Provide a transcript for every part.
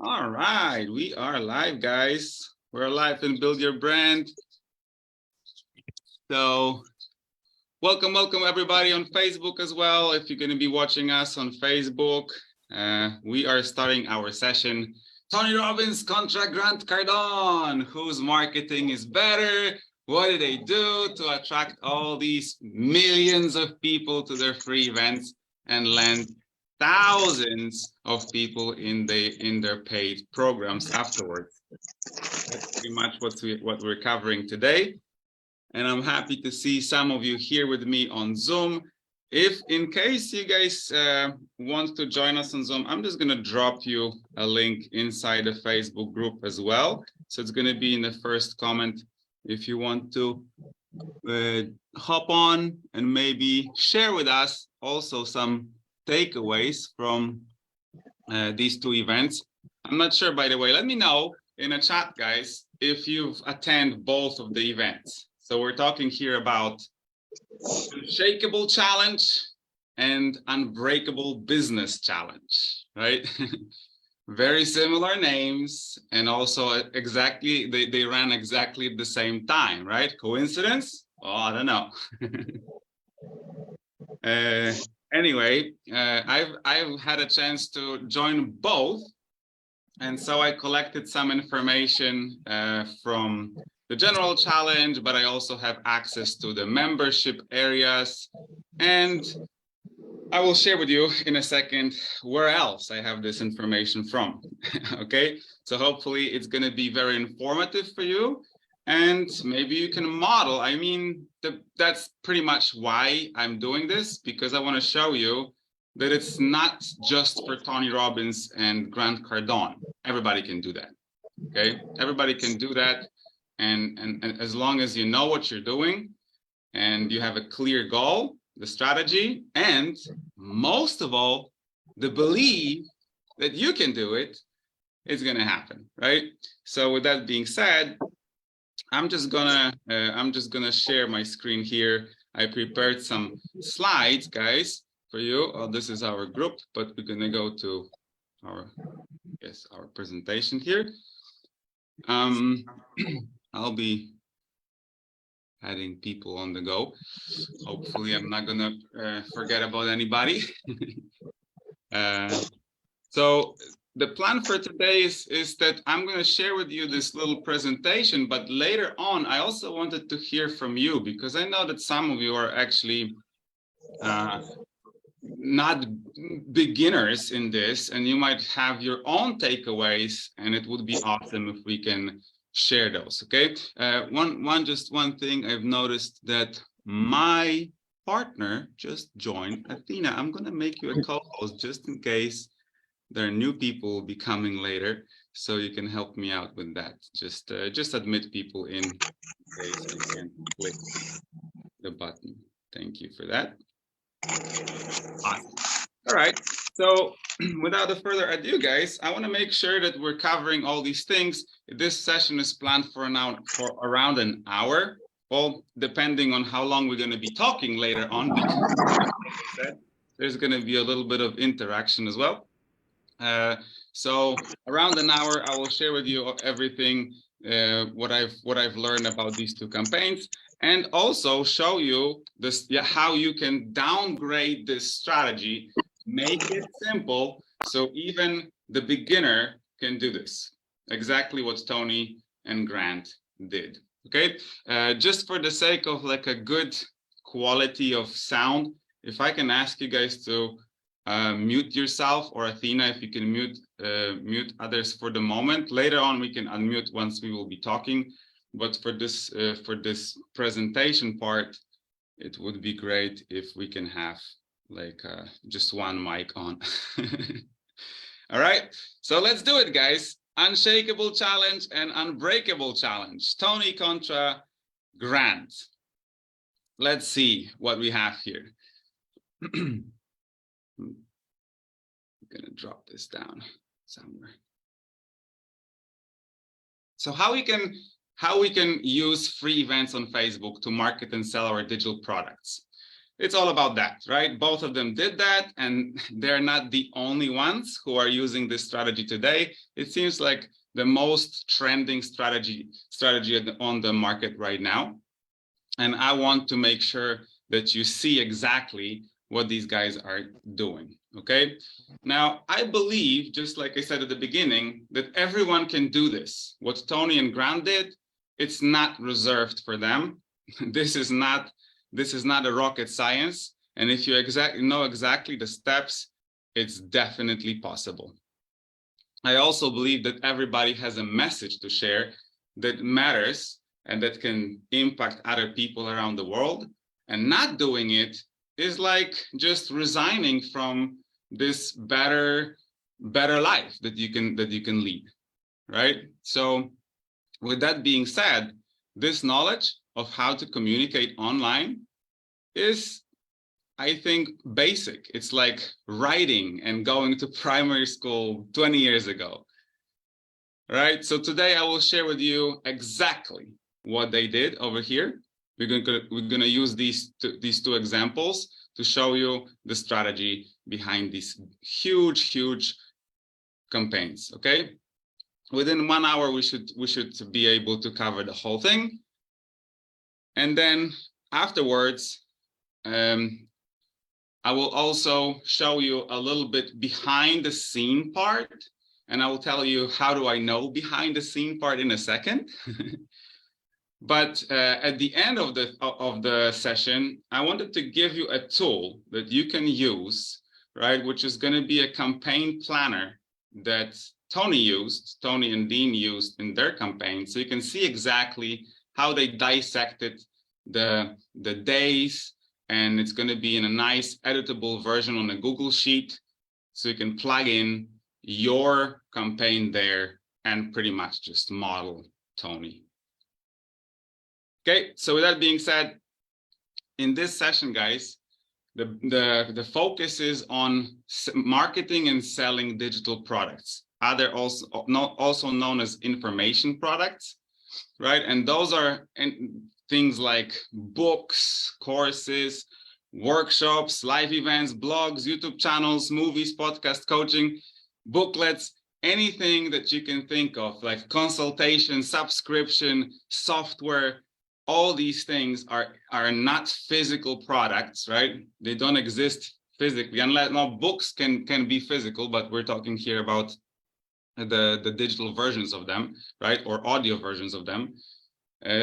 All right, we are live, guys. We're live in Build Your Brand. So welcome everybody on Facebook as well. If you're going to be watching us on Facebook, we are starting our session. Tony Robbins contra Grant Cardone. Whose marketing is better? What do they do to attract all these millions of people to their free events and land thousands of people in their paid programs afterwards? That's pretty much what we're covering today. And I'm happy to see some of you here with me on Zoom. If in case you guys want to join us on Zoom, I'm just going to drop you a link inside the Facebook group as well. So it's going to be in the first comment if you want to hop on and maybe share with us also some takeaways from these two events. I'm not sure, by the way, let me know in a chat, guys, if you've attended both of the events. So we're talking here about Unshakable Challenge and Unbreakable Business Challenge, right? Very similar names, and also exactly, they ran exactly at the same time, right? Coincidence? Oh, I don't know. Anyway, I've had a chance to join both, and so I collected some information from the general challenge, but I also have access to the membership areas, and I will share with you in a second where else I have this information from. Okay, so hopefully it's going to be very informative for you, and maybe you can model. I mean, that's pretty much why I'm doing this, because I want to show you that it's not just for Tony Robbins and Grant Cardone. Everybody can do that. Okay, everybody can do that. And as long as you know what you're doing and you have a clear goal, the strategy, and most of all, the belief that you can do it, it's going to happen, right? So with that being said, I'm just gonna share my screen here. I prepared some slides, guys, for you. Oh, this is our group, but we're gonna go to our presentation here. I'll be adding people on the go. Hopefully, I'm not gonna forget about anybody. So the plan for today is that I'm going to share with you this little presentation, but later on, I also wanted to hear from you, because I know that some of you are actually not beginners in this, and you might have your own takeaways, and it would be awesome if we can share those. Okay, one thing I've noticed, that my partner just joined. Athena, I'm going to make you a co-host just in case there are new people will be coming later, so you can help me out with that. Just admit people in case I can click the button. Thank you for that. Awesome. All right. So without further ado, guys, I want to make sure that we're covering all these things. This session is planned for around an hour. Well, depending on how long we're going to be talking later on, because there's going to be a little bit of interaction as well. So around an hour, I will share with you everything, what I've learned about these two campaigns, and also show you this, how you can downgrade this strategy, make it simple, so even the beginner can do this. Exactly what Tony and Grant did. Okay, just for the sake of like a good quality of sound, if I can ask you guys to mute yourself, or Athena, if you can mute others for the moment. Later on, we can unmute once we will be talking. But for this presentation part, it would be great if we can have like just one mic on. All right, so let's do it, guys. Unshakable Challenge and Unbreakable Challenge. Tony contra Grant. Let's see what we have here. I'm gonna drop this down somewhere. So how we can use free events on Facebook to market and sell our digital products. it's all about that, right? Both of them did that, and they're not the only ones who are using this strategy today. It seems like the most trending strategy on the market right now. And I want to make sure that you see exactly what these guys are doing, okay? Now, I believe, just like I said at the beginning, that everyone can do this. What Tony and Grant did, it's not reserved for them. This is not a rocket science. And if you know exactly the steps, it's definitely possible. I also believe that everybody has a message to share that matters and that can impact other people around the world. And not doing it is like just resigning from this better life that you can lead, right? So with that being said, this knowledge of how to communicate online is, I think, basic. It's like writing and going to primary school 20 years ago, right? So today I will share with you exactly what they did over here. We're gonna use these two examples to show you the strategy behind these huge campaigns. Okay, within 1 hour we should be able to cover the whole thing, and then afterwards I will also show you a little bit behind the scene part, and I will tell you how do I know behind the scene part in a second. But at the end of the session, I wanted to give you a tool that you can use, right? Which is going to be a campaign planner that Tony and Dean used in their campaign. So you can see exactly how they dissected the days, and it's going to be in a nice editable version on a Google Sheet. So you can plug in your campaign there and pretty much just model Tony. Okay, so with that being said, in this session, guys, the focus is on marketing and selling digital products, also known as information products, right? And those are things like books, courses, workshops, live events, blogs, YouTube channels, movies, podcasts, coaching, booklets, anything that you can think of, like consultation, subscription, software. All these things are not physical products, right? They don't exist physically, unless books can be physical, but we're talking here about the digital versions of them, right? Or audio versions of them.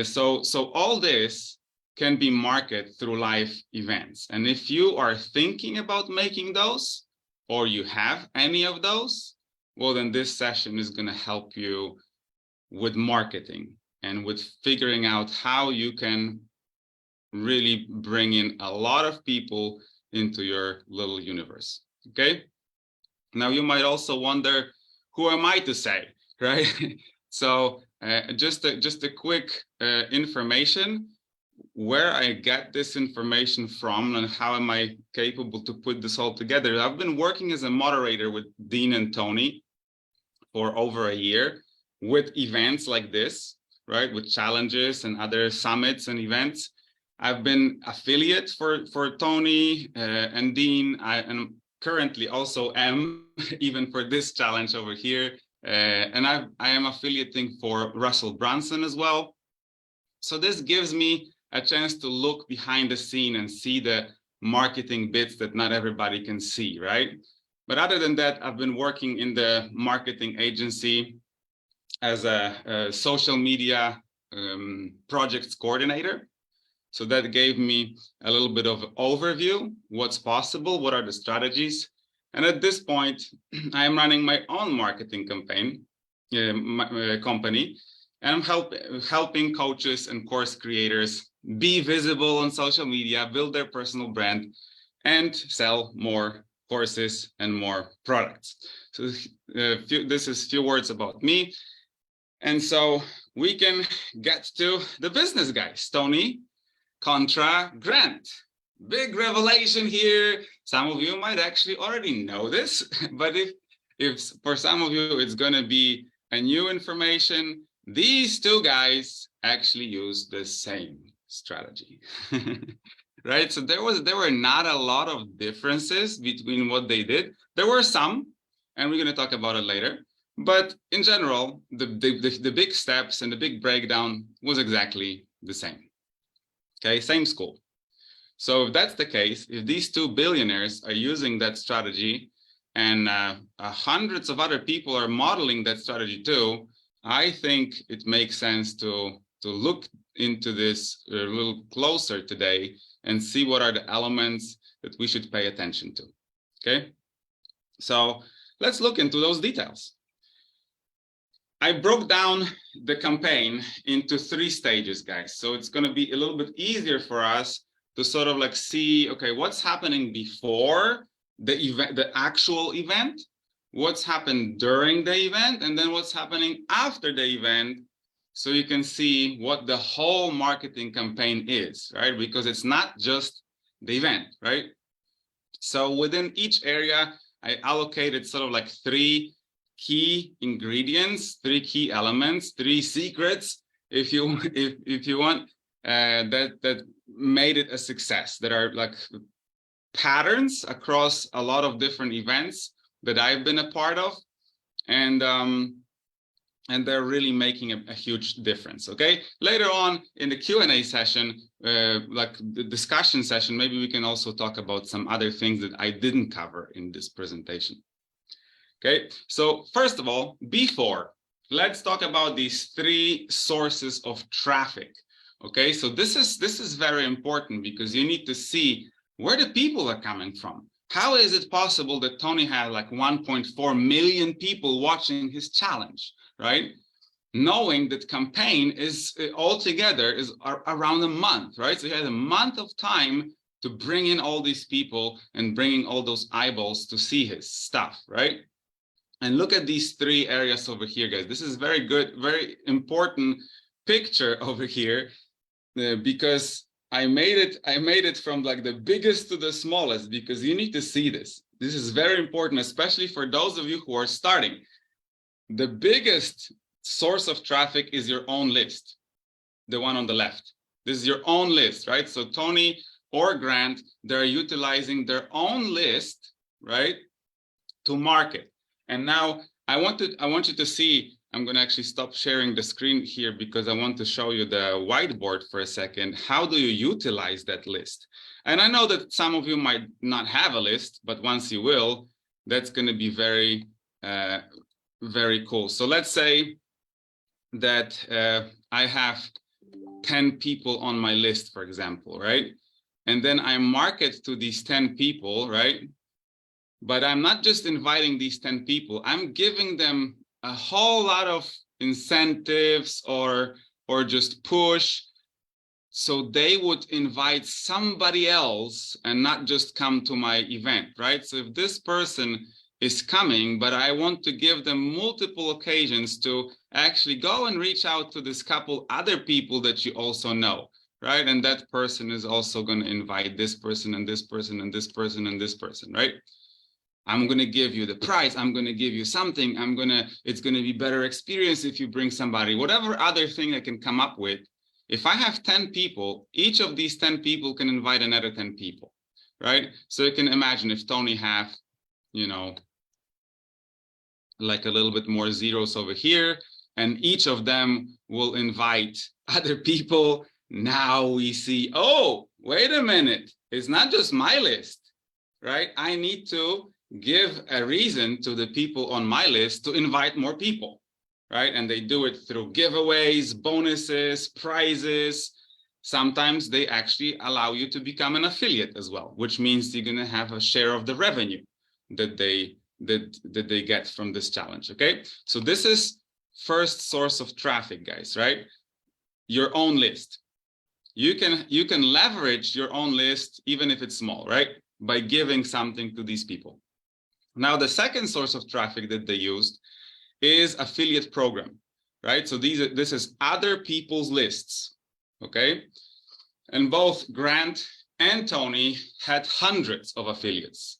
So all this can be marketed through live events. And if you are thinking about making those, or you have any of those, well, then this session is going to help you with marketing and with figuring out how you can really bring in a lot of people into your little universe. Okay. Now you might also wonder, who am I to say, right? So just a quick information where I get this information from and how am I capable to put this all together. I've been working as a moderator with Dean and Tony for over a year with events like this, right? With challenges and other summits and events. I've been affiliate for Tony and Dean. I currently also am, even for this challenge over here. And I am affiliating for Russell Brunson as well. So this gives me a chance to look behind the scene and see the marketing bits that not everybody can see, right? But other than that, I've been working in the marketing agency as a social media projects coordinator. So that gave me a little bit of overview, what's possible, what are the strategies. And at this point, I am running my own marketing campaign, company, and I'm helping coaches and course creators be visible on social media, build their personal brand, and sell more courses and more products. So this is a few words about me. And so we can get to the business, guys. Tony contra Grant. Big revelation here. Some of you might actually already know this, but if for some of you it's going to be a new information, these two guys actually use the same strategy. right? So there were not a lot of differences between what they did. There were some, and we're going to talk about it later. But in general, the big steps and the big breakdown was exactly the same. Okay, same school. So if that's the case, if these two billionaires are using that strategy and hundreds of other people are modeling that strategy too, I think it makes sense to look into this a little closer today and see what are the elements that we should pay attention to. Okay, so let's look into those details. I broke down the campaign into 3 stages, guys. So it's going to be a little bit easier for us to sort of like see, okay, what's happening before the event, the actual event, what's happened during the event, and then what's happening after the event. So you can see what the whole marketing campaign is, right? Because it's not just the event, right? So within each area, I allocated sort of like 3 key ingredients, 3 key elements, 3 secrets, if you want, that made it a success. That are like patterns across a lot of different events that I've been a part of, and they're really making a huge difference. Okay, later on in the Q&A session, like the discussion session, maybe we can also talk about some other things that I didn't cover in this presentation. Okay, so first of all, before, let's talk about these 3 sources of traffic. Okay, so this is very important because you need to see where the people are coming from. How is it possible that Tony had like 1.4 million people watching his challenge, right? Knowing that campaign is altogether is around a month, right? So he had a month of time to bring in all these people and bringing all those eyeballs to see his stuff, right? And look at these 3 areas over here, guys. This is very good, very important picture over here, because I made it from like the biggest to the smallest, because you need to see this. This is very important, especially for those of you who are starting. The biggest source of traffic is your own list, the one on the left. This is your own list, right? So Tony or Grant, they're utilizing their own list, right, to market. And now I want you to see, I'm going to actually stop sharing the screen here because I want to show you the whiteboard for a second. How do you utilize that list? And I know that some of you might not have a list, but once you will, that's going to be very, very cool. So let's say that I have 10 people on my list, for example, right? And then I market to these 10 people, right? But I'm not just inviting these 10 people, I'm giving them a whole lot of incentives or just push, so they would invite somebody else and not just come to my event, right? So if this person is coming, but I want to give them multiple occasions to actually go and reach out to this couple other people that you also know, right? And that person is also going to invite this person and this person and this person and this person, right? I'm going to give you the prize. I'm going to give you something. It's going to be better experience if you bring somebody, whatever other thing I can come up with. If I have 10 people, each of these 10 people can invite another 10 people, right? So you can imagine if Tony have, you know, like a little bit more zeros over here, and each of them will invite other people. Now we see, oh, wait a minute. It's not just my list, right? I need to give a reason to the people on my list to invite more people, right? And they do it through giveaways, bonuses, prizes. Sometimes they actually allow you to become an affiliate as well, which means you're going to have a share of the revenue that they get from this challenge. Okay, so this is first source of traffic, guys, right? Your own list. You can leverage your own list even if it's small, right? By giving something to these people. Now, the second source of traffic that they used is affiliate program, right? So this is other people's lists, okay? And both Grant and Tony had hundreds of affiliates,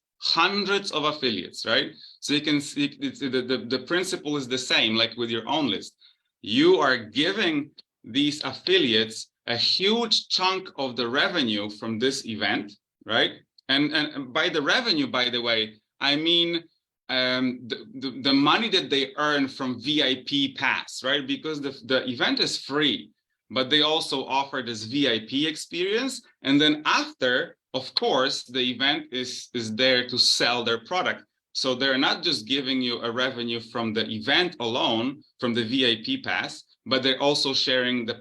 right? So you can see the principle is the same, like with your own list. You are giving these affiliates a huge chunk of the revenue from this event, right? And by the revenue, by the way, I mean the money that they earn from VIP pass, right? Because the event is free, but they also offer this VIP experience. And then after, of course, the event is there to sell their product. So they're not just giving you a revenue from the event alone, from the VIP pass, but they're also sharing the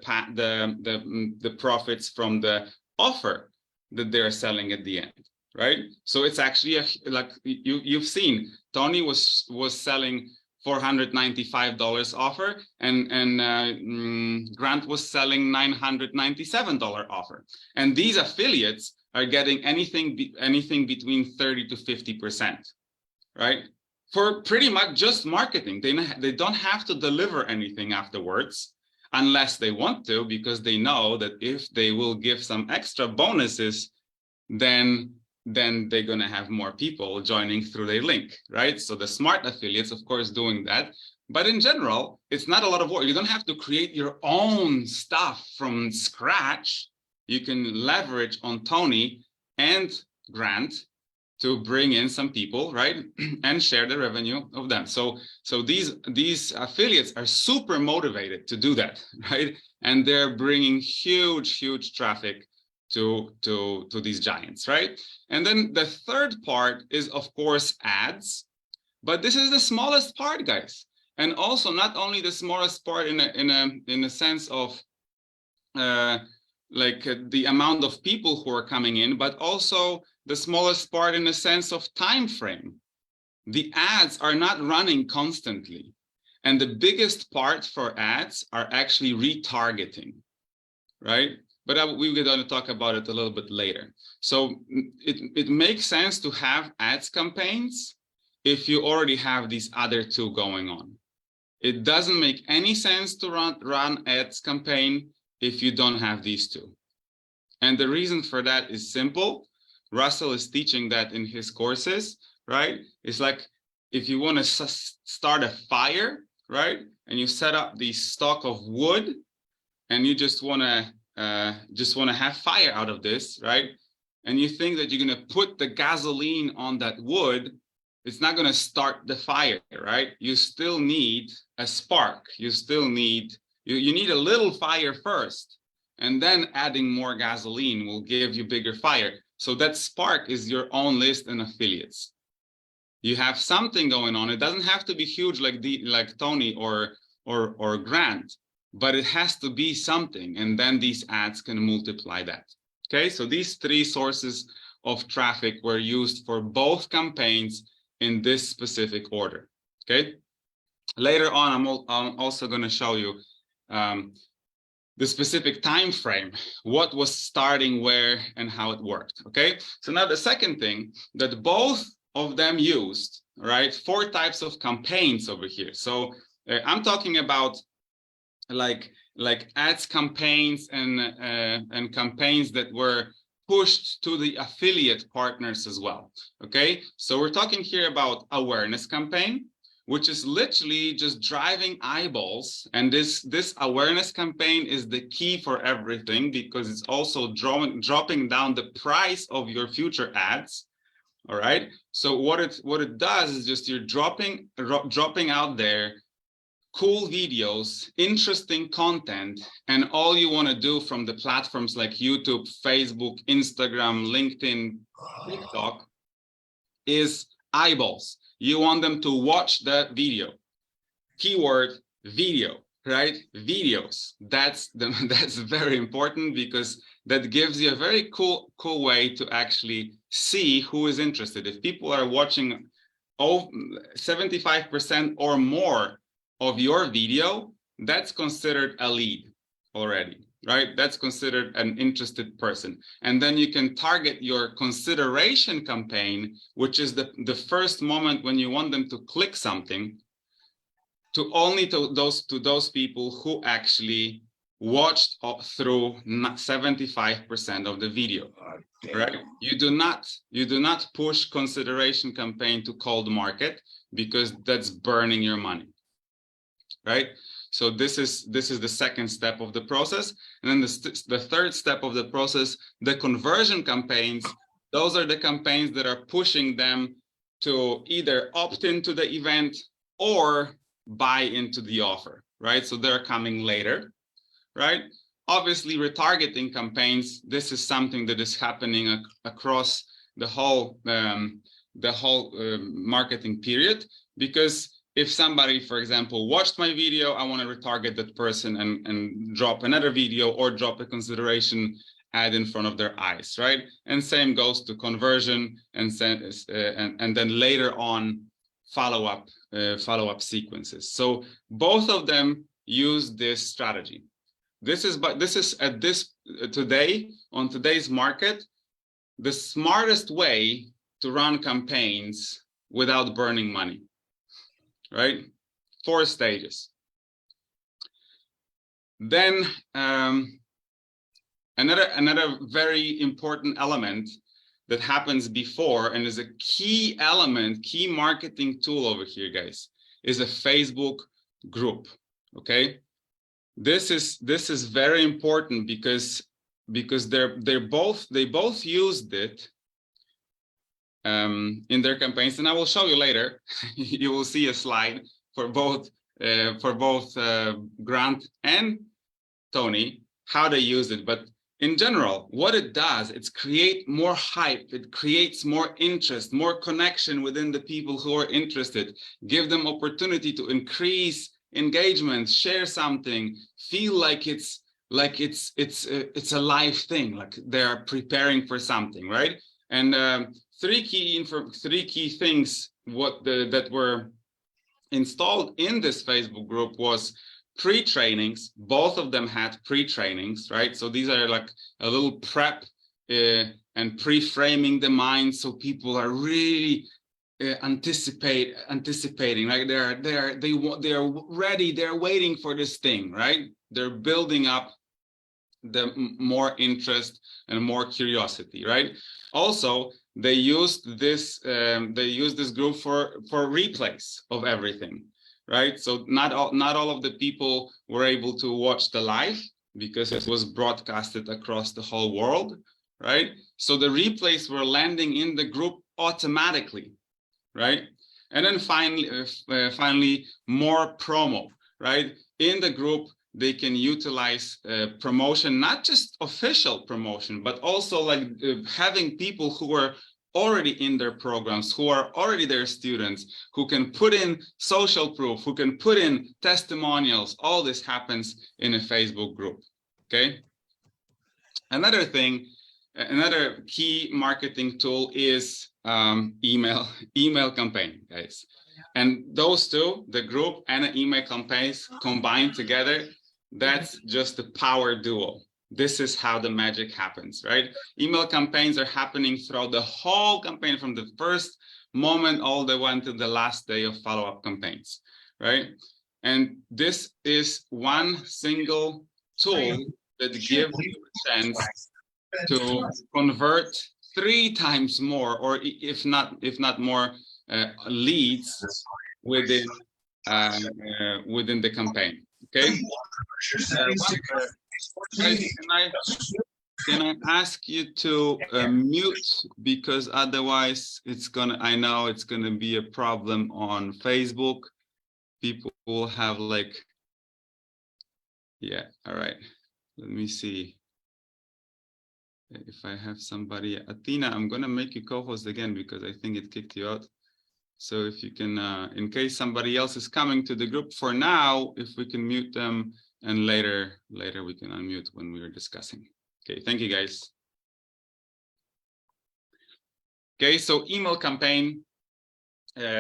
profits from the offer that they're selling at the end, right? So it's actually like you've seen, Tony was selling $495 offer, and Grant was selling $997 offer, and these affiliates are getting anything between 30 to 50%, right? For pretty much just marketing. They don't have to deliver anything afterwards unless they want to, because they know that if they will give some extra bonuses, then they're going to have more people joining through their link, right? So the smart affiliates, of course, doing that. But in general, it's not a lot of work. You don't have to create your own stuff from scratch. You can leverage on Tony and Grant to bring in some people, right, and share the revenue of them. So these affiliates are super motivated to do that, right? And they're bringing huge traffic to these giants, right? And then the third part is, of course, ads, but this is the smallest part, guys. And also not only the smallest part in a sense of the amount of people who are coming in, but also the smallest part in the sense of time frame. The ads are not running constantly. And the biggest part for ads are actually retargeting, right? But we're going to talk about it a little bit later. So it makes sense to have ads campaigns if you already have these other two going on. It doesn't make any sense to run ads campaign if you don't have these two. And the reason for that is simple. Russell is teaching that in his courses, right? It's like if you want to start a fire, right? And you set up the stock of wood and you just want to have fire out of this, right? And you think that you're going to put the gasoline on that wood, it's not going to start the fire, right? You still need a spark. You still need, you need a little fire first, and then adding more gasoline will give you bigger fire. So that spark is your own list and affiliates. You have something going on. It doesn't have to be huge like Tony or Grant, but it has to be something, and then these ads can multiply that. Okay, so these three sources of traffic were used for both campaigns in this specific order. Okay, later on I'm also going to show you the specific time frame, what was starting where and how it worked. Okay, so now the second thing that both of them used, right, 4 types of campaigns over here. So I'm talking about like ads campaigns and campaigns that were pushed to the affiliate partners as well. Okay, so we're talking here about awareness campaign, which is literally just driving eyeballs. And this awareness campaign is the key for everything, because it's also dropping down the price of your future ads. All right, so what it does is just you're dropping out there cool videos, interesting content, and all you want to do from the platforms like YouTube, Facebook, Instagram, LinkedIn, TikTok is eyeballs. You want them to watch that video. Keyword video, right? Videos. That's very important, because that gives you a very cool way to actually see who is interested. If people are watching 75% or more of your video, that's considered a lead already, right? That's considered an interested person. And then you can target your consideration campaign, which is the first moment when you want them to click something, to only to those people who actually watched through 75% of the video, right? You do not push consideration campaign to cold market, because that's burning your money, right? So this is the second step of the process. And then the third step of the process, the conversion campaigns. Those are the campaigns that are pushing them to either opt into the event or buy into the offer, right? So they're coming later, right? Obviously, retargeting campaigns, this is something that is happening across the whole marketing period, because if somebody, for example, watched my video, I want to retarget that person and drop another video or drop a consideration ad in front of their eyes, right? And same goes to conversion and then later on follow-up sequences. So both of them use this strategy. This is today, on today's market, the smartest way to run campaigns without burning money, right? 4 stages. Then another very important element that happens before and is a key element, key marketing tool over here, guys, is a Facebook group. Okay, this is very important because they both used it in their campaigns, and I will show you later. You will see a slide for both Grant and Tony how they use it. But in general, what it does, it's create more hype, it creates more interest, more connection within the people who are interested, give them opportunity to increase engagement, share something, feel like it's a live thing, like they're preparing for something, right? And 3 key things that were installed in this Facebook group was pre-trainings. Both of them had pre-trainings, right? So these are like a little prep and pre-framing the mind, so people are really anticipating, like they are ready, they're waiting for this thing, right? They're building up the more interest and more curiosity, right? Also, they used this group for replays of everything, right? So not all of the people were able to watch the live because it was broadcasted across the whole world, right? So the replays were landing in the group automatically, right? And then finally more promo, right? In the group, they can utilize promotion, not just official promotion, but also like having people who are already in their programs, who are already their students, who can put in social proof, who can put in testimonials. All this happens in a Facebook group, okay? Another thing, another key marketing tool is email campaign, guys. And those two, the group and the email campaigns combined together, that's just the power duo. This is how the magic happens, right? Email campaigns are happening throughout the whole campaign, from the first moment all the way to the last day of follow-up campaigns, right? And this is one single tool that gives you a chance to convert 3 times more, or if not more, leads within the campaign. Okay. Can I ask you to mute, because otherwise I know it's gonna be a problem on Facebook. People will have like, yeah, all right. Let me see if I have somebody. Athena, I'm gonna make you co-host again because I think it kicked you out. So if you can, in case somebody else is coming to the group, for now, if we can mute them, and later we can unmute when we are discussing. Okay, thank you guys. Okay, so email campaign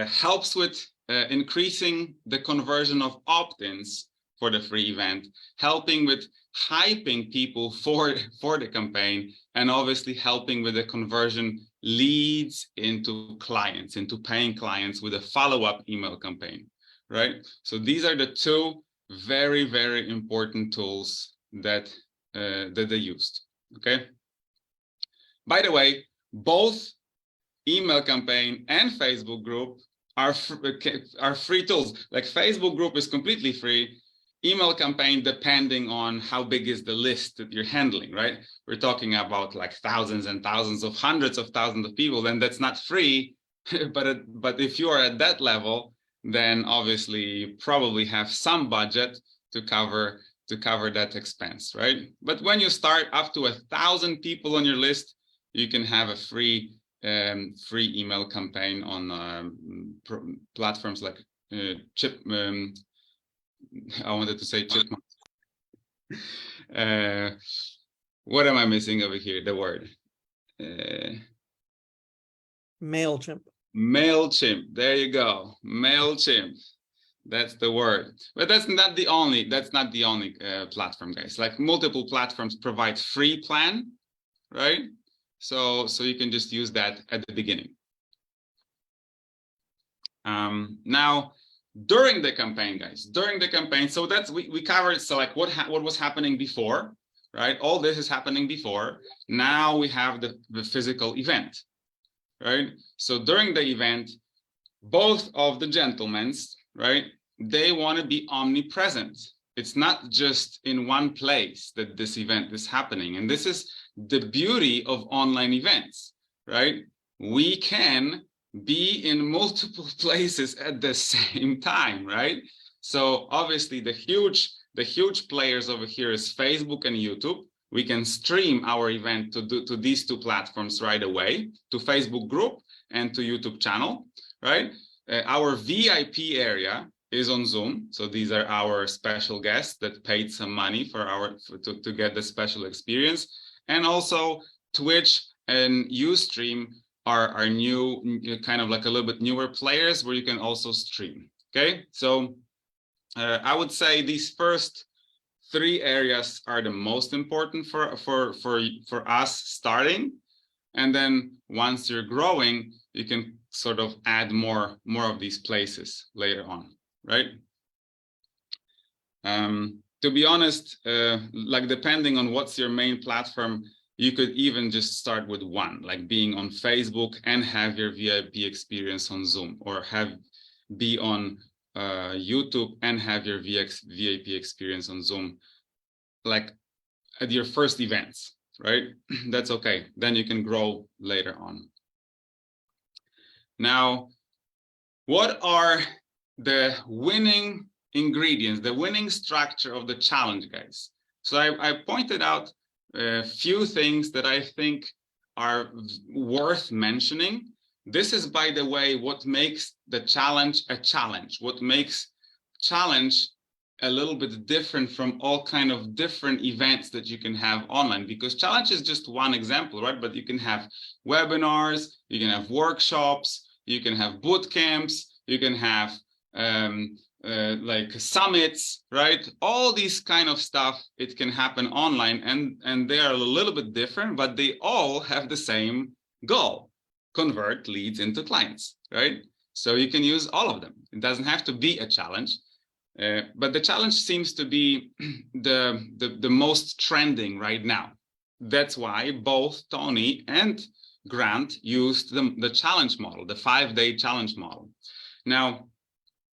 helps with increasing the conversion of opt-ins for the free event, helping with hyping people for the campaign, and obviously helping with the conversion leads into clients, into paying clients with a follow-up email campaign, right? So these are the 2 very, very important tools that they used, okay? By the way, both email campaign and Facebook group are free tools. Like Facebook group is completely free. email campaign depending on how big is the list that you're handling, right? We're talking about like thousands and thousands of hundreds of thousands of people, then that's not free. But if you are at that level, then obviously you probably have some budget to cover that expense, right? But when you start up to 1,000 people on your list, you can have a free email campaign on platforms like I wanted to say Chipmunk. What am I missing over here? The word. MailChimp. MailChimp. There you go. MailChimp. That's the word. But that's not the only platform, guys. Like multiple platforms provide free plan, right? So you can just use that at the beginning. Now, during the campaign, guys, so that's we covered. So like what was happening before, right? All this is happening before. Now we have the physical event, right? So during the event, both of the gentlemen, right, they want to be omnipresent. It's not just in one place that this event is happening. And this is the beauty of online events, right? We can be in multiple places at the same time, right? So obviously the huge players over here is Facebook and YouTube. We can stream our event to these two platforms right away, to Facebook group and to YouTube channel, right? Our VIP area is on Zoom. So these are our special guests that paid some money to get the special experience. And also Twitch and Ustream are new, kind of like a little bit newer players where you can also stream. Okay, so I would say these first 3 areas are the most important for us starting, and then once you're growing, you can sort of add more of these places later on, right? To be honest, like depending on what's your main platform, you could even just start with one, like being on Facebook and have your VIP experience on Zoom, or be on YouTube and have your VIP experience on Zoom, like at your first events, right? That's okay. Then you can grow later on. Now, what are the winning ingredients, the winning structure of the challenge, guys? So I pointed out a few things that I think are worth mentioning. This is, by the way, what makes the challenge a challenge, what makes challenge a little bit different from all kind of different events that you can have online, because challenge is just one example, right? But you can have webinars, you can have workshops, you can have boot camps, you can have like summits, right? All these kind of stuff, it can happen online, and they are a little bit different, but they all have the same goal: convert leads into clients, right? So you can use all of them. It doesn't have to be a challenge, but the challenge seems to be the most trending right now. That's why both Tony and Grant used the challenge model, the 5-day challenge model. Now,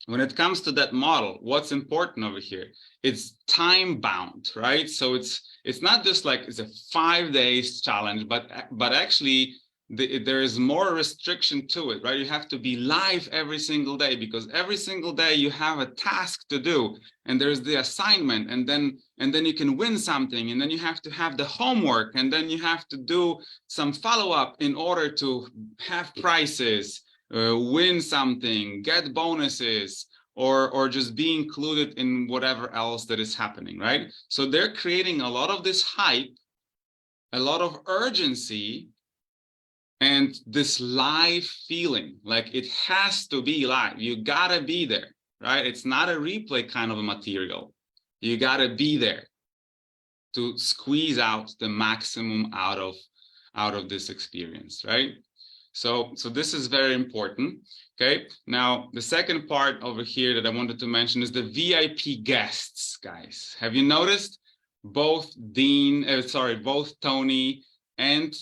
when it comes to that model, what's important over here? It's time bound, right? So it's not just like it's a 5 days challenge, but actually there is more restriction to it, right? You have to be live every single day, because every single day you have a task to do, and there's the assignment, and then you can win something, and then you have to have the homework, and then you have to do some follow-up in order to have prizes, win something, get bonuses, or just be included in whatever else that is happening, right? So they're creating a lot of this hype, a lot of urgency, and this live feeling, like it has to be live. You gotta be there, right? It's not a replay kind of a material. You gotta be there to squeeze out the maximum out of this experience, right? So this is very important. Okay, now the second part over here that I wanted to mention is the VIP guests, guys. Have you noticed both Tony and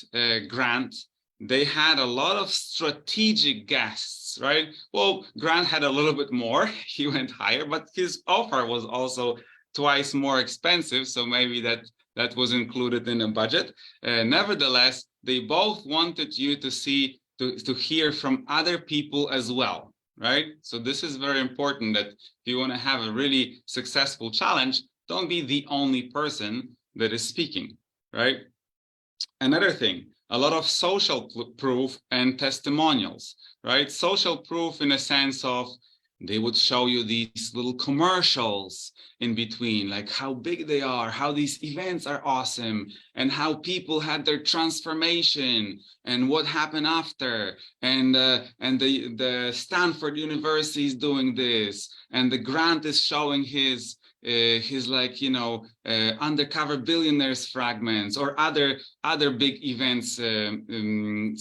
Grant, they had a lot of strategic guests, right? Well, Grant had a little bit more, he went higher, but his offer was also twice more expensive, so maybe that was included in a budget. Nevertheless, they both wanted you to see, to hear from other people as well, right? So this is very important, that if you want to have a really successful challenge, don't be the only person that is speaking, right? Another thing, a lot of social proof and testimonials, right? Social proof in a sense of they would show you these little commercials in between, like how big they are, how these events are awesome, and how people had their transformation and what happened after, and the Stanford University is doing this, and the Grant is showing his like, you know, undercover billionaires fragments, or other big events,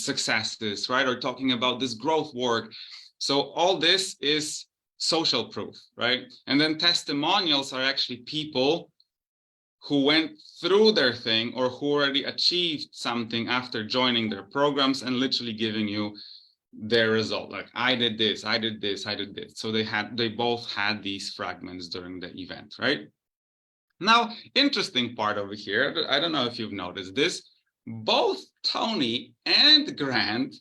successes, right? Or talking about this growth work. So all this is social proof, right? And then testimonials are actually people who went through their thing, or who already achieved something after joining their programs, and literally giving you their result, like I did this, I did this, I did this. So they both had these fragments during the event, right? Now, interesting part over here, I don't know if you've noticed this, both Tony and Grant,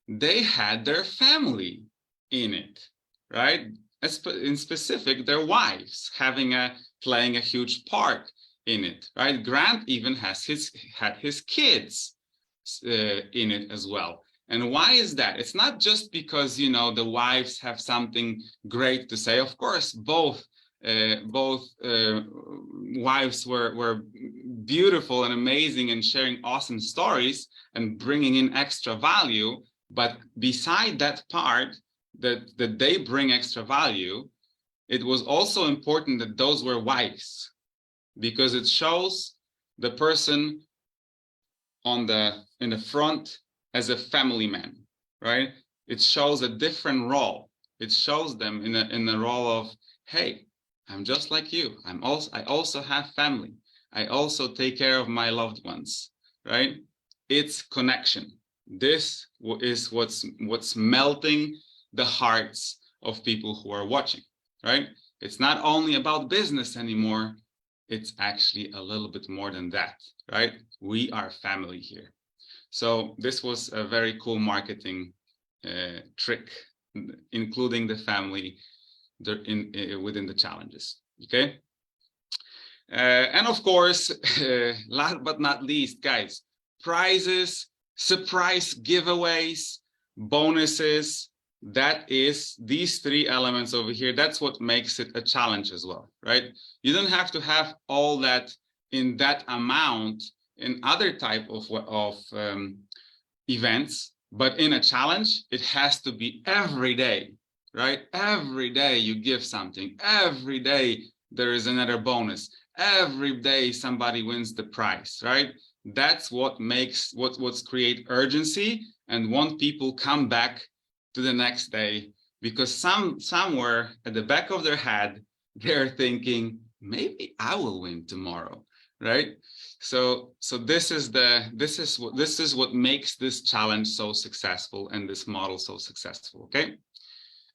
they had their family in it, right? In specific, their wives playing a huge part in it, right? Grant even had his kids in it as well. And why is that? It's not just because, you know, the wives have something great to say. Of course, both wives were beautiful and amazing and sharing awesome stories and bringing in extra value. But beside that part, that they bring extra value, it was also important that those were wives, because it shows the person in the front as a family man, right? It shows a different role. It shows them in the role of, hey, I'm just like you. I also have family. I also take care of my loved ones, right? It's connection. This is what's melting the hearts of people who are watching, right? It's not only about business anymore. It's actually a little bit more than that, right? We are family here. So this was a very cool marketing trick, including the family within the challenges, okay? And of course, last but not least, guys, prizes, surprise giveaways, bonuses, that is these three elements over here. That's what makes it a challenge as well, right? You don't have to have all that in that amount in other type of events, but in a challenge, it has to be every day, right? Every day you give something. Every day there is another bonus. Every day somebody wins the prize, right? That's what makes what's create urgency and want people come back to the next day, because somewhere at the back of their head they're thinking, maybe I will win tomorrow, right? So this is what makes this challenge so successful and this model so successful, okay?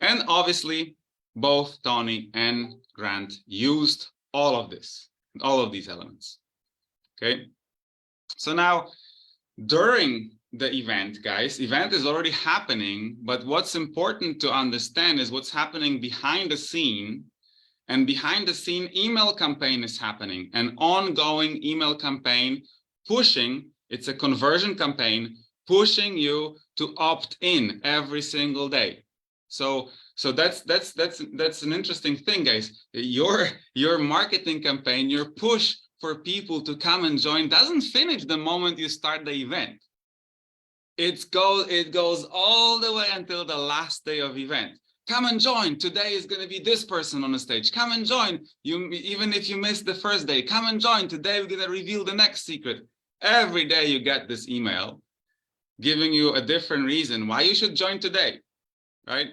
And obviously both Tony and Grant used all of this, all of these elements, okay? So now during the event, guys, event is already happening, but what's important to understand is what's happening behind the scene. And behind the scene, email campaign is happening, an ongoing email campaign pushing, it's a conversion campaign, pushing you to opt in every single day. So that's an interesting thing, guys. Your marketing campaign, your push for people to come and join doesn't finish the moment you start the event. It goes all the way until the last day of event. Come and join. Today is going to be this person on the stage. Come and join. Even if you missed the first day, come and join. Today we're going to reveal the next secret. Every day you get this email giving you a different reason why you should join today, right?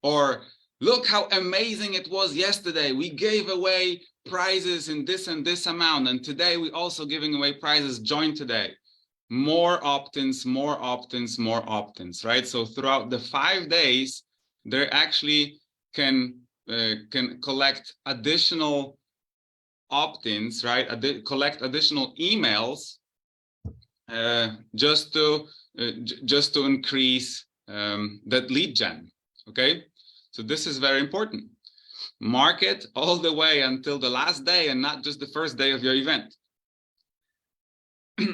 Or look how amazing it was yesterday. We gave away prizes in this and this amount, and today we're also giving away prizes. Join today. More opt-ins, more opt-ins, more opt-ins, right? So throughout the 5 days, they actually can collect additional opt-ins, right? Collect additional emails just to increase that lead gen. Okay, so this is very important. Market all the way until the last day and not just the first day of your event.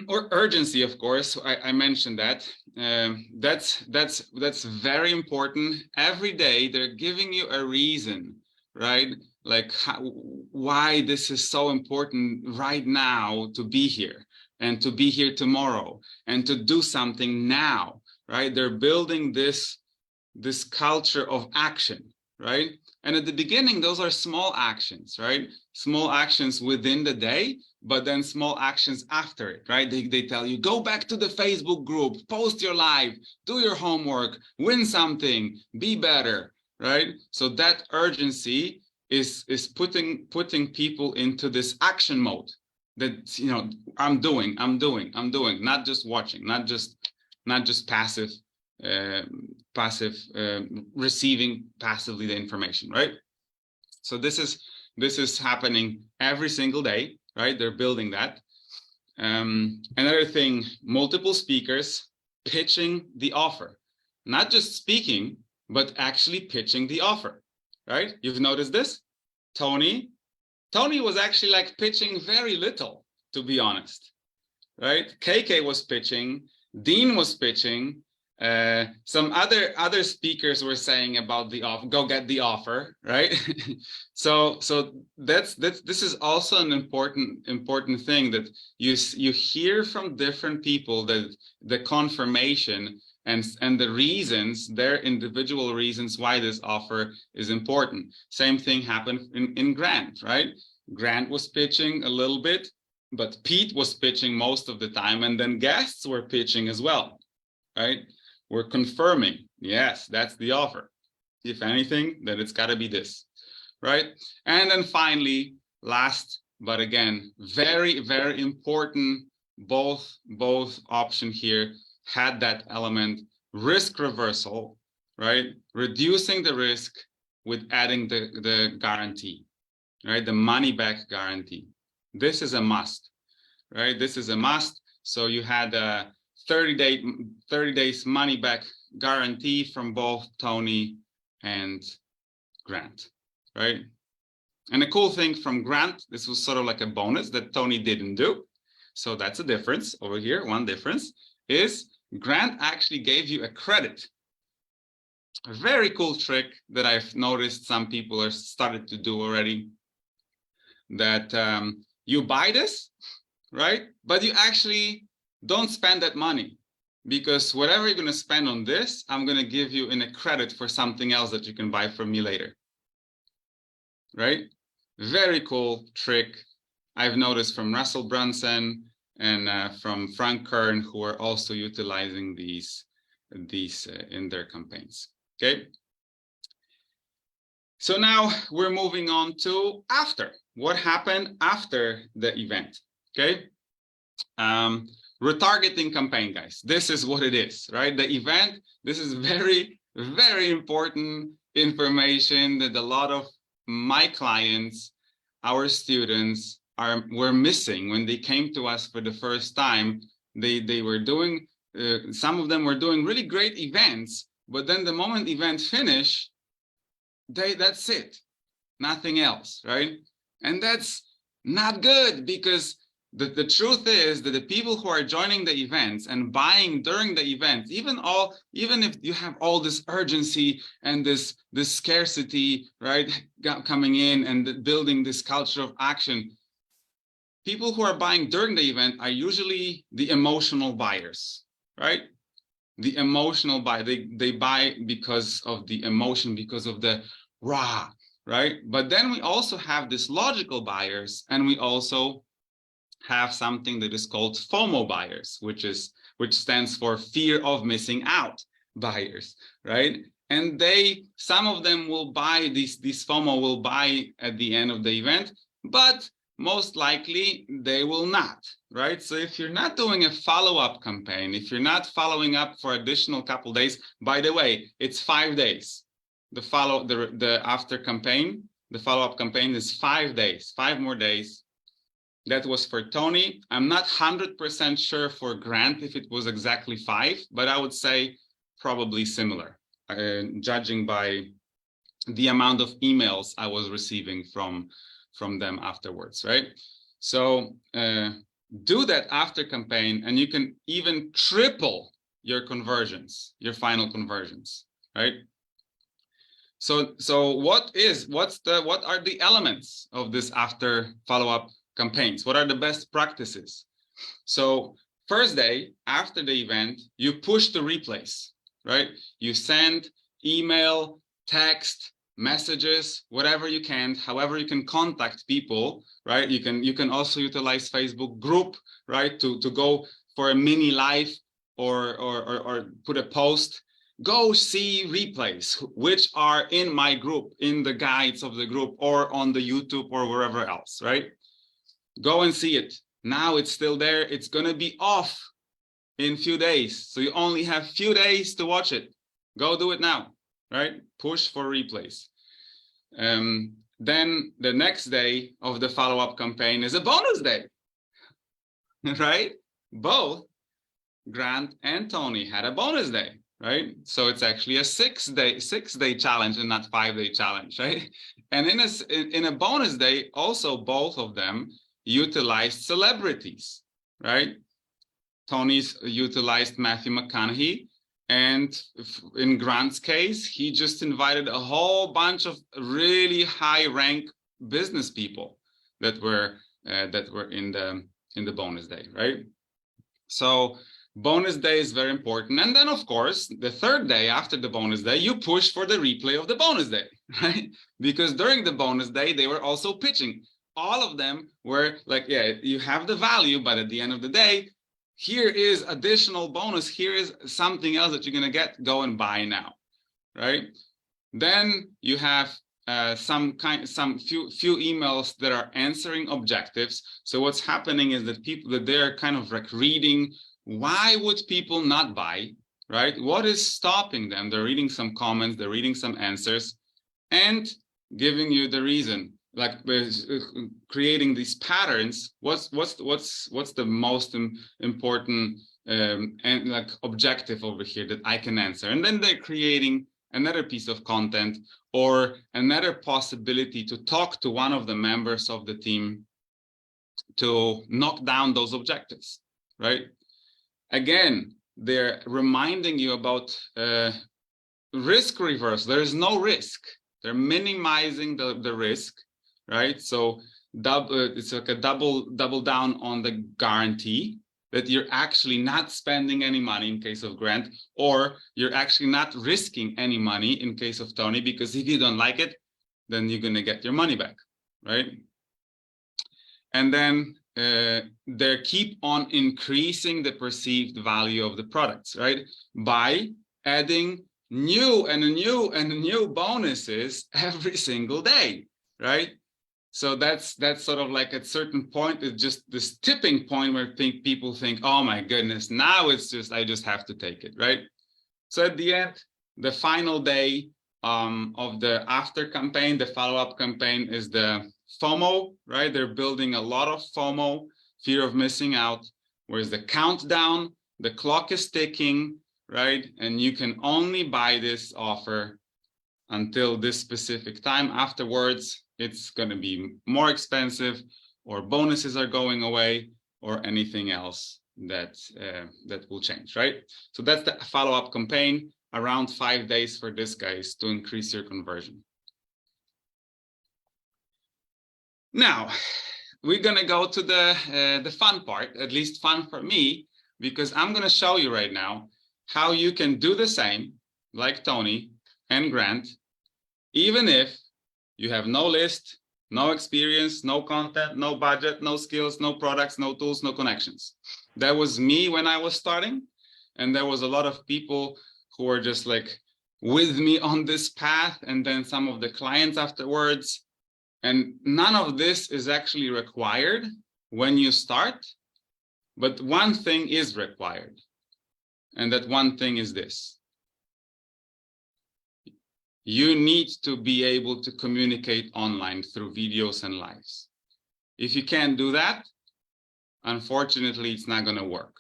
Or urgency, of course, I mentioned that. That's very important. Every day they're giving you a reason, right? Like why this is so important right now to be here and to be here tomorrow and to do something now, right? They're building this culture of action, right? And at the beginning, those are small actions, right? Small actions within the day, but then small actions after it, right? They tell you, go back to the Facebook group, post your live, do your homework, win something, be better, right? So that urgency is putting people into this action mode that, you know, I'm doing, not just watching, not just passive receiving passively the information, right? So this is happening every single day, right? They're building that. Another thing, multiple speakers pitching the offer, not just speaking, but actually pitching the offer, right? You've noticed this? Tony was actually like pitching very little, to be honest, right? KK was pitching, Dean was pitching, some other speakers were saying about the offer, go get the offer, right? so this is also an important thing, that you hear from different people that the confirmation and the reasons, their individual reasons why this offer is important. Same thing happened in Grant, right? Grant was pitching a little bit, but Pete was pitching most of the time, and then guests were pitching as well, right? We're confirming, yes, that's the offer. If anything, then it's got to be this, right? And then finally, last, but again, very, very important, both option here had that element, risk reversal, right? Reducing the risk with adding the guarantee, right? The money back guarantee. This is a must, right? This is a must. So you had a 30 days money back guarantee from both Tony and Grant, right? And the cool thing from Grant, this was sort of like a bonus that Tony didn't do. So that's a difference over here. One difference is Grant actually gave you a credit. A very cool trick that I've noticed some people are started to do already, that you buy this, right? But you actually don't spend that money, because whatever you're going to spend on this, I'm going to give you in a credit for something else that you can buy from me later, right? Very cool trick I've noticed from Russell Brunson and from Frank Kern, who are also utilizing these in their campaigns. Okay. So now we're moving on to after. What happened after the event? Okay. Retargeting campaign, guys. This is what it is, right? The event, this is very, very important information that a lot of my clients, our students, were missing when they came to us for the first time. They were doing, some of them were doing really great events, but then the moment event finish, that's it, nothing else, right? And that's not good, because the truth is that the people who are joining the events and buying during the event, even if you have all this urgency and this scarcity, right, coming in and building this culture of action, people who are buying during the event are usually the emotional buyers, right? The emotional buy, they buy because of the emotion, because of the rah, right? But then we also have this logical buyers, and we also have something that is called FOMO buyers, which stands for fear of missing out buyers, right? And some of them will buy these FOMO will buy at the end of the event, but most likely they will not, right? So if you're not doing a follow-up campaign, if you're not following up for additional couple days, by the way, it's 5 days. The after campaign, the follow-up campaign is 5 days, 5 more days. That was for Tony. I'm not 100% sure for Grant if it was exactly 5, but I would say probably similar, judging by the amount of emails I was receiving from them afterwards, right? So do that after campaign, and you can even triple your conversions, your final conversions, right? So what are the elements of this after follow-up campaigns? What are the best practices? So first day after the event, you push the replays, right? You send email, text, messages, whatever you can, however you can contact people, right? You can also utilize Facebook group, right? To go for a mini live or put a post. Go see replays, which are in my group, in the guides of the group, or on the YouTube or wherever else, right? Go and see it. Now it's still there. It's going to be off in a few days. So you only have a few days to watch it. Go do it now, right? Push for replays. Then the next day of the follow-up campaign is a bonus day, right? Both Grant and Tony had a bonus day, right? So it's actually a 6-day challenge and not 5-day challenge, right? And in a bonus day, also both of them utilized celebrities, right? Tony's utilized Matthew McConaughey, and in Grant's case, he just invited a whole bunch of really high-rank business people that were in the bonus day, right? So bonus day is very important. And then, of course, the third day after the bonus day, you push for the replay of the bonus day, right? Because during the bonus day, they were also pitching. All of them were like, yeah, you have the value, but at the end of the day, here is additional bonus. Here is something else that you're going to get. Go and buy now, right? Then you have some few emails that are answering objectives. So what's happening is that they're kind of like reading, why would people not buy, right? What is stopping them? They're reading some comments, they're reading some answers, and giving you the reason, like creating these patterns. What's the most important and like objective over here that I can answer? And then they're creating another piece of content or another possibility to talk to one of the members of the team to knock down those objectives, right? Again, they're reminding you about risk reverse. There is no risk. They're minimizing the risk, right? So it's like a double down on the guarantee that you're actually not spending any money in case of Grant, or you're actually not risking any money in case of Tony, because if you don't like it, then you're going to get your money back, right? And then they keep on increasing the perceived value of the products, right? By adding new and new bonuses every single day, right? So that's sort of like at a certain point, it's just this tipping point where people think, oh my goodness, now it's just, I just have to take it, right? So at the end, the final day of the after campaign, the follow-up campaign, is the FOMO, right? They're building a lot of FOMO, fear of missing out, whereas the countdown, the clock is ticking, right? And you can only buy this offer until this specific time. Afterwards, it's going to be more expensive, or bonuses are going away, or anything else that will change, right? So that's the follow-up campaign, around 5 days for this, guys, to increase your conversion. Now, we're going to go to the fun part, at least fun for me, because I'm going to show you right now how you can do the same, like Tony and Grant, even if you have no list, no experience, no content, no budget, no skills, no products, no tools, no connections. That was me when I was starting. And there was a lot of people who were just like with me on this path, and then some of the clients afterwards. And none of this is actually required when you start, but one thing is required. And that one thing is this. you need to be able to communicate online through videos and lives. If you can't do that, unfortunately, it's not going to work.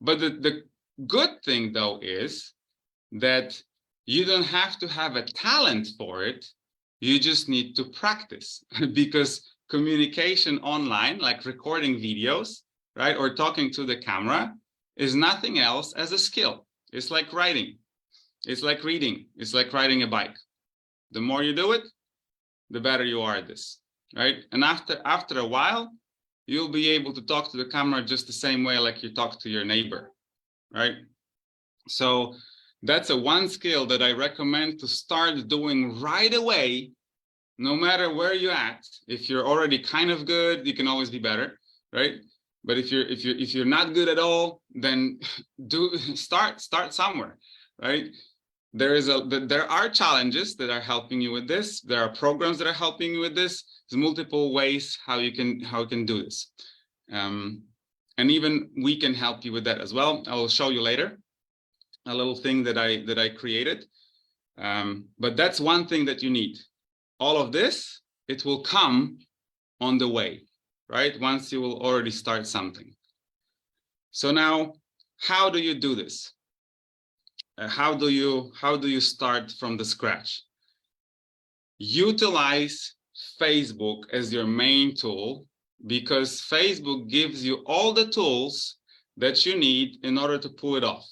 But the good thing, though, is that you don't have to have a talent for it. You just need to practice because communication online, like recording videos, right, or talking to the camera, is nothing else as a skill. It's like writing. It's like reading. It's like riding a bike. The more you do it, the better you are at this, right? And after a while, you'll be able to talk to the camera just the same way like you talk to your neighbor, right? So that's one skill that I recommend to start doing right away, no matter where you're at. If you're already kind of good, you can always be better, right? But if you're not good at all, then start somewhere, right? There are challenges that are helping you with this. There are programs that are helping you with this. There's multiple ways how you can do this, and even we can help you with that as well. I will show you later a little thing that I created, but that's one thing that you need. All of this, it will come on the way, right? Once you will already start something. So now, how do you do this? How do you start from the scratch? Utilize Facebook as your main tool, because Facebook gives you all the tools that you need in order to pull it off.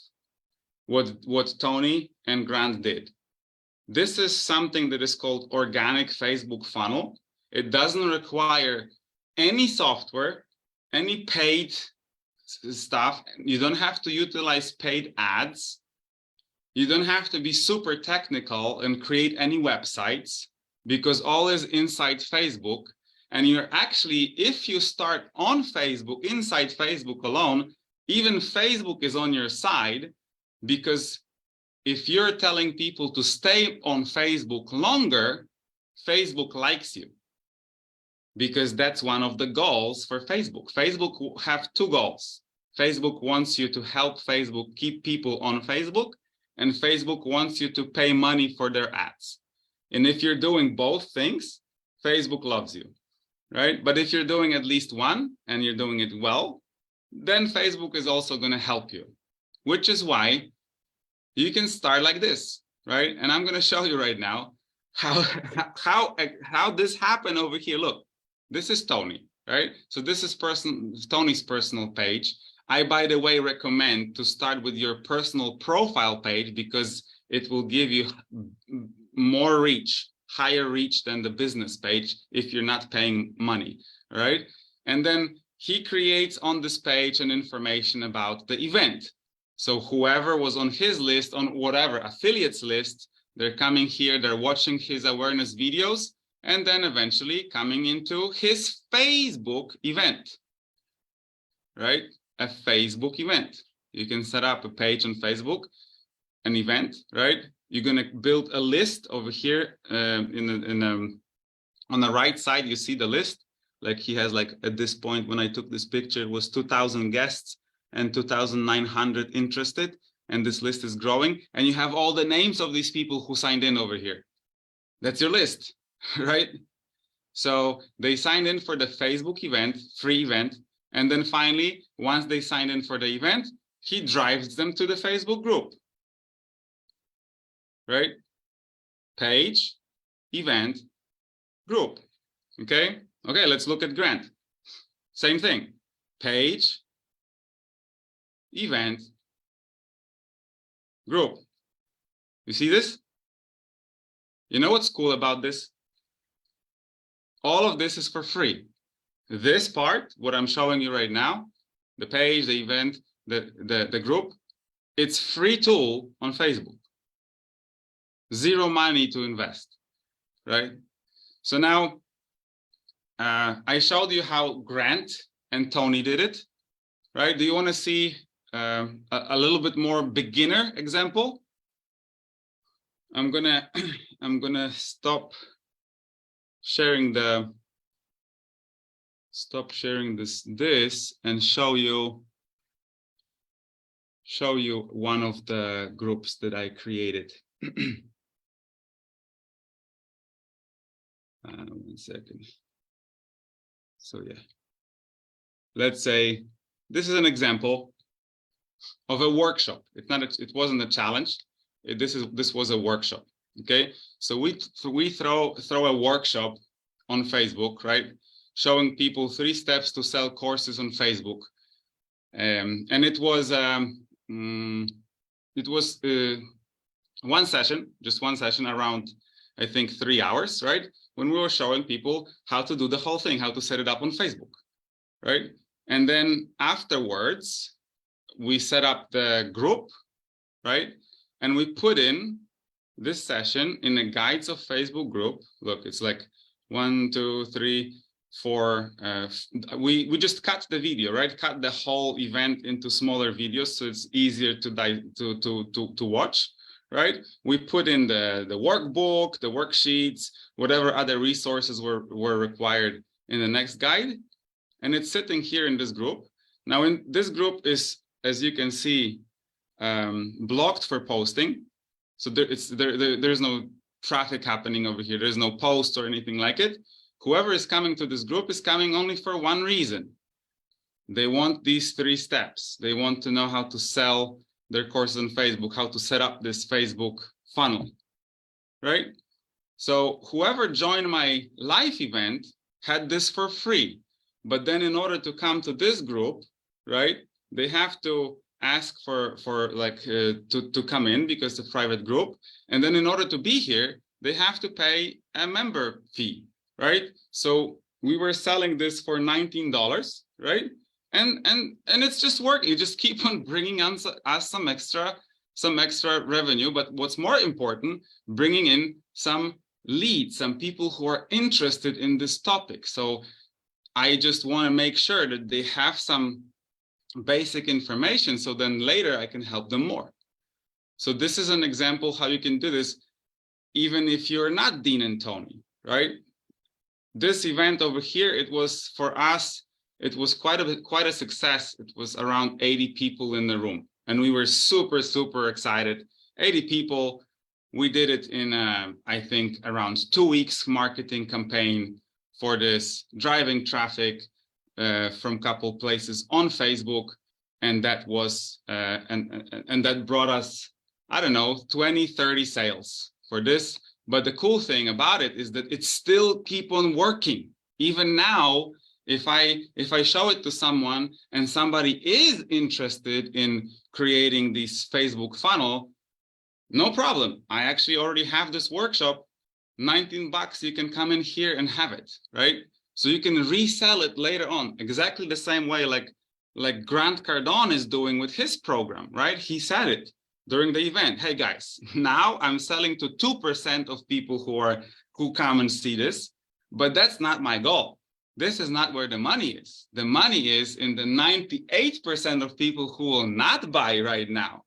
What Tony and Grant did. This is something that is called organic Facebook funnel. It doesn't require any software, any paid stuff. You don't have to utilize paid ads. You don't have to be super technical and create any websites, because all is inside Facebook. And you're actually, if you start on Facebook, inside Facebook alone, even Facebook is on your side, because if you're telling people to stay on Facebook longer, Facebook likes you, because that's one of the goals for Facebook. Facebook have two goals. Facebook wants you to help Facebook keep people on Facebook, and Facebook wants you to pay money for their ads. And if you're doing both things, Facebook loves you, right? But if you're doing at least one and you're doing it well, then Facebook is also going to help you, which is why you can start like this, right? And I'm going to show you right now how this happened over here. Look, this is Tony, right? So this is Tony's personal page. I, by the way, recommend to start with your personal profile page, because it will give you more reach, higher reach than the business page if you're not paying money, right? And then he creates on this page an information about the event. So whoever was on his list, on whatever affiliates list, they're coming here, they're watching his awareness videos, and then eventually coming into his Facebook event, right? A Facebook event. You can set up a page on Facebook, an event, right? You're going to build a list over here on the right side. You see the list, like he has, like at this point when I took this picture, it was 2,000 guests and 2,900 interested, and this list is growing, and you have all the names of these people who signed in over here. That's your list, right? So they signed in for the Facebook event, free event, and then finally, once they signed in for the event, he drives them to the Facebook group, right? Page, event, group. Okay, let's look at Grant. Same thing, page, event, group. You see this? You know what's cool about this? All of this is for free. This part, what I'm showing you right now, the page, the event, the group, it's free tool on Facebook. Zero money to invest, right? So now I showed you how Grant and Tony did it, right? Do you want to see a little bit more beginner example? I'm gonna stop sharing this and show you one of the groups that I created. 1 second. So yeah, let's say this is an example of a workshop. It wasn't a challenge. This was a workshop. Okay, so we throw a workshop on Facebook, right? Showing people 3 steps to sell courses on Facebook, and it was one session, just one session, around I think 3 hours, right? When we were showing people how to do the whole thing, how to set it up on Facebook, right? And then afterwards, we set up the group, right? And we put in this session in the guides of Facebook group. Look, it's like 1, 2, 3, 4. We just cut the video, right? Cut the whole event into smaller videos, so it's easier to watch, right? We put in the workbook, the worksheets, whatever other resources were required in the next guide, and it's sitting here in this group. Now, in this group is, as you can see, blocked for posting. So there's no traffic happening over here. There's no post or anything like it. Whoever is coming to this group is coming only for one reason. They want these 3 steps. They want to know how to sell their courses on Facebook, how to set up this Facebook funnel, right? So whoever joined my live event had this for free. But then in order to come to this group, right, they have to ask for to come in because it's a private group. And then in order to be here, they have to pay a member fee, right? So we were selling this for $19, right? And it's just working. You just keep on bringing us some extra revenue. But what's more important, bringing in some leads, some people who are interested in this topic. So I just want to make sure that they have some basic information, so then later I can help them more. So this is an example how you can do this, even if you're not Dean and Tony, right? This event over here, it was for us, it was quite a success. It was around 80 people in the room, and we were super excited. 80 people. We did it in I think around 2 weeks marketing campaign for this, driving traffic from a couple places on Facebook, and that was and that brought us, I don't know, 20-30 sales for this. But the cool thing about it is that it still keep on working. Even now, if I show it to someone and somebody is interested in creating this Facebook funnel, no problem. I actually already have this workshop, $19. You can come in here and have it, right? So you can resell it later on, exactly the same way like Grant Cardone is doing with his program, right? He said it during the event. Hey guys, now I'm selling to 2% of people who come and see this, but that's not my goal. This is not where the money is. The money is in the 98% of people who will not buy right now.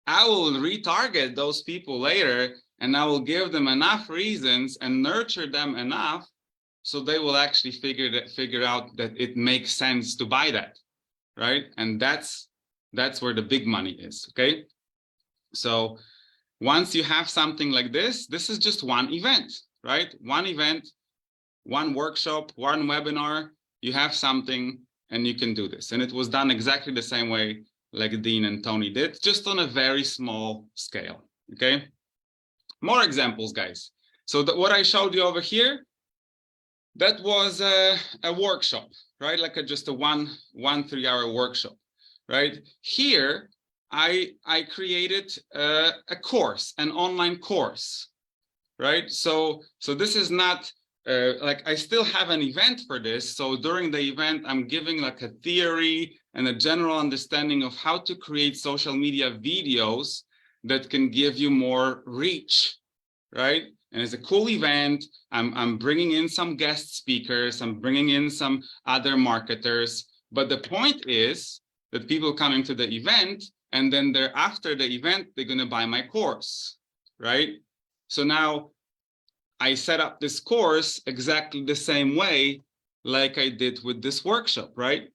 I will retarget those people later, and I will give them enough reasons and nurture them enough so they will actually figure out that it makes sense to buy that, right? And that's where the big money is, okay? So once you have something like this is just one event, right? One event, one workshop, one webinar, you have something and you can do this. And it was done exactly the same way like Dean and Tony did, just on a very small scale, okay? More examples, guys. So what I showed you over here, that was a workshop, right? Like just a one 3-hour workshop, right? Here, I created a course, an online course, right? So this is not like I still have an event for this. So during the event, I'm giving like a theory and a general understanding of how to create social media videos that can give you more reach, right? And it's a cool event. I'm bringing in some guest speakers. I'm bringing in some other marketers. But the point is that people coming to the event, and then after the event, they're going to buy my course, right? So now I set up this course exactly the same way like I did with this workshop, right?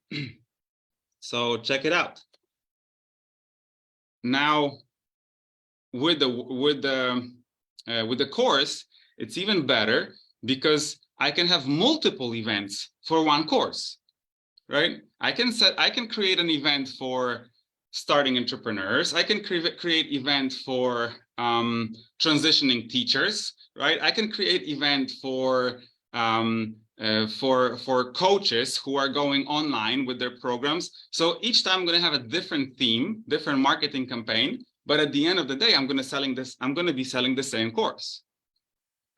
So check it out. Now, with the course, it's even better because I can have multiple events for one course, right? I can create an event for starting entrepreneurs. I can create event for transitioning teachers, right? I can create event for coaches who are going online with their programs. So each time I'm going to have a different theme, different marketing campaign. But at the end of the day, I'm going to be selling the same course,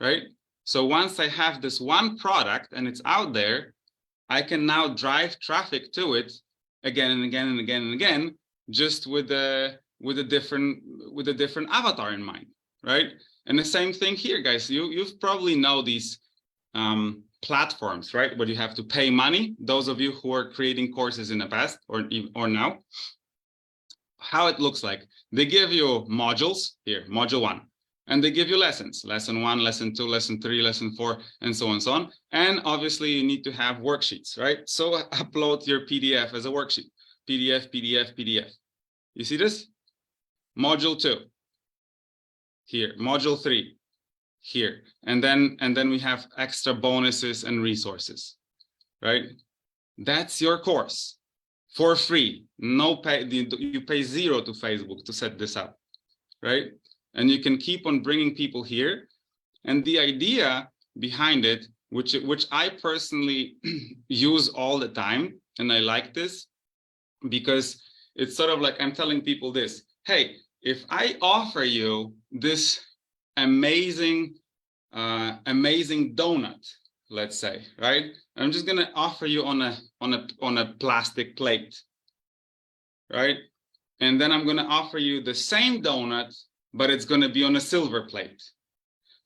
right? So once I have this one product and it's out there, I can now drive traffic to it again and again and again and again, just with a different avatar in mind, right? And the same thing here, guys. You've probably know these platforms, right? Where you have to pay money. Those of you who are creating courses in the past or now, how it looks like. They give you modules here, module 1. And they give you lessons, lesson 1, lesson 2, lesson 3, lesson 4, and so on and so on. And obviously you need to have worksheets, right? So upload your PDF as a worksheet, PDF, PDF, PDF. You see this? Module 2 here, module 3 here. And then we have extra bonuses and resources, right? That's your course for free. No pay, you pay $0 to Facebook to set this up, right? And you can keep on bringing people here. And the idea behind it, which I personally use all the time, and I like this, because it's sort of like I'm telling people this: hey, if I offer you this amazing donut, let's say, right? I'm just gonna offer you on a plastic plate, right? And then I'm gonna offer you the same donut, but it's going to be on a silver plate.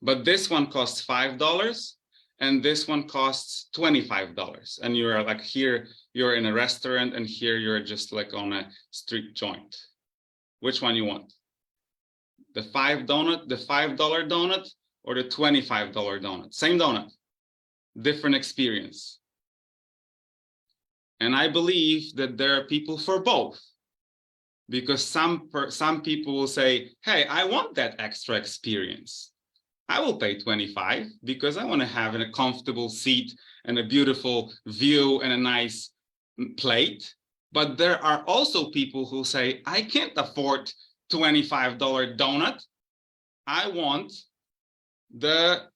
But this one costs $5 and this one costs $25. And you're like, here you're in a restaurant and here you're just like on a street joint. Which one you want? The $5 donut or the $25 donut? Same donut, different experience. And I believe that there are people for both. Because some people will say, hey, I want that extra experience. I will pay $25 because I want to have a comfortable seat and a beautiful view and a nice plate. But there are also people who say, I can't afford $25 donut. I want that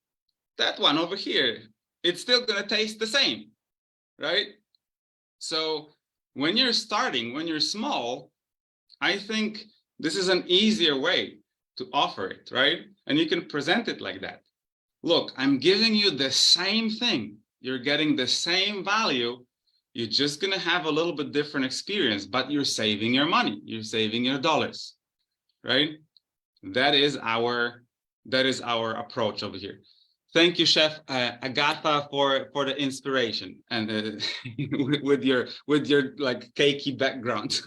one over here. It's still going to taste the same, right? So when you're starting, when you're small, I think this is an easier way to offer it, right? And you can present it like that. Look, I'm giving you the same thing. You're getting the same value. You're just going to have a little bit different experience, but you're saving your money. You're saving your dollars, right? That is our approach over here. Thank you, Chef Agatha, for the inspiration and with your like cakey background.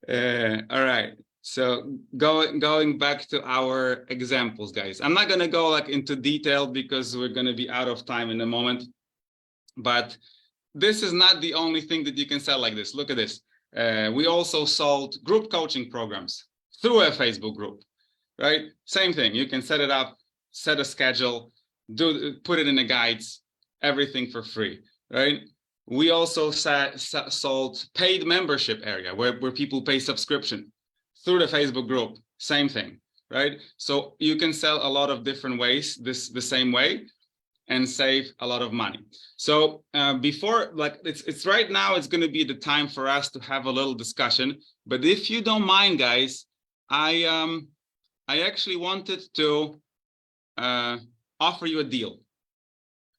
All right, so going back to our examples, guys. I'm not going to go like into detail because we're going to be out of time in a moment, but this is not the only thing that you can sell like this. Look at this. We also sold group coaching programs through a Facebook group, right? Same thing. You can set it up, set a schedule, put it in the guides, everything for free, right? We also sold paid membership area where people pay subscription through the Facebook group. Same thing, right? So you can sell a lot of different ways, the same way, and save a lot of money. So before, like it's right now, it's going to be the time for us to have a little discussion. But if you don't mind, guys, I actually wanted to offer you a deal.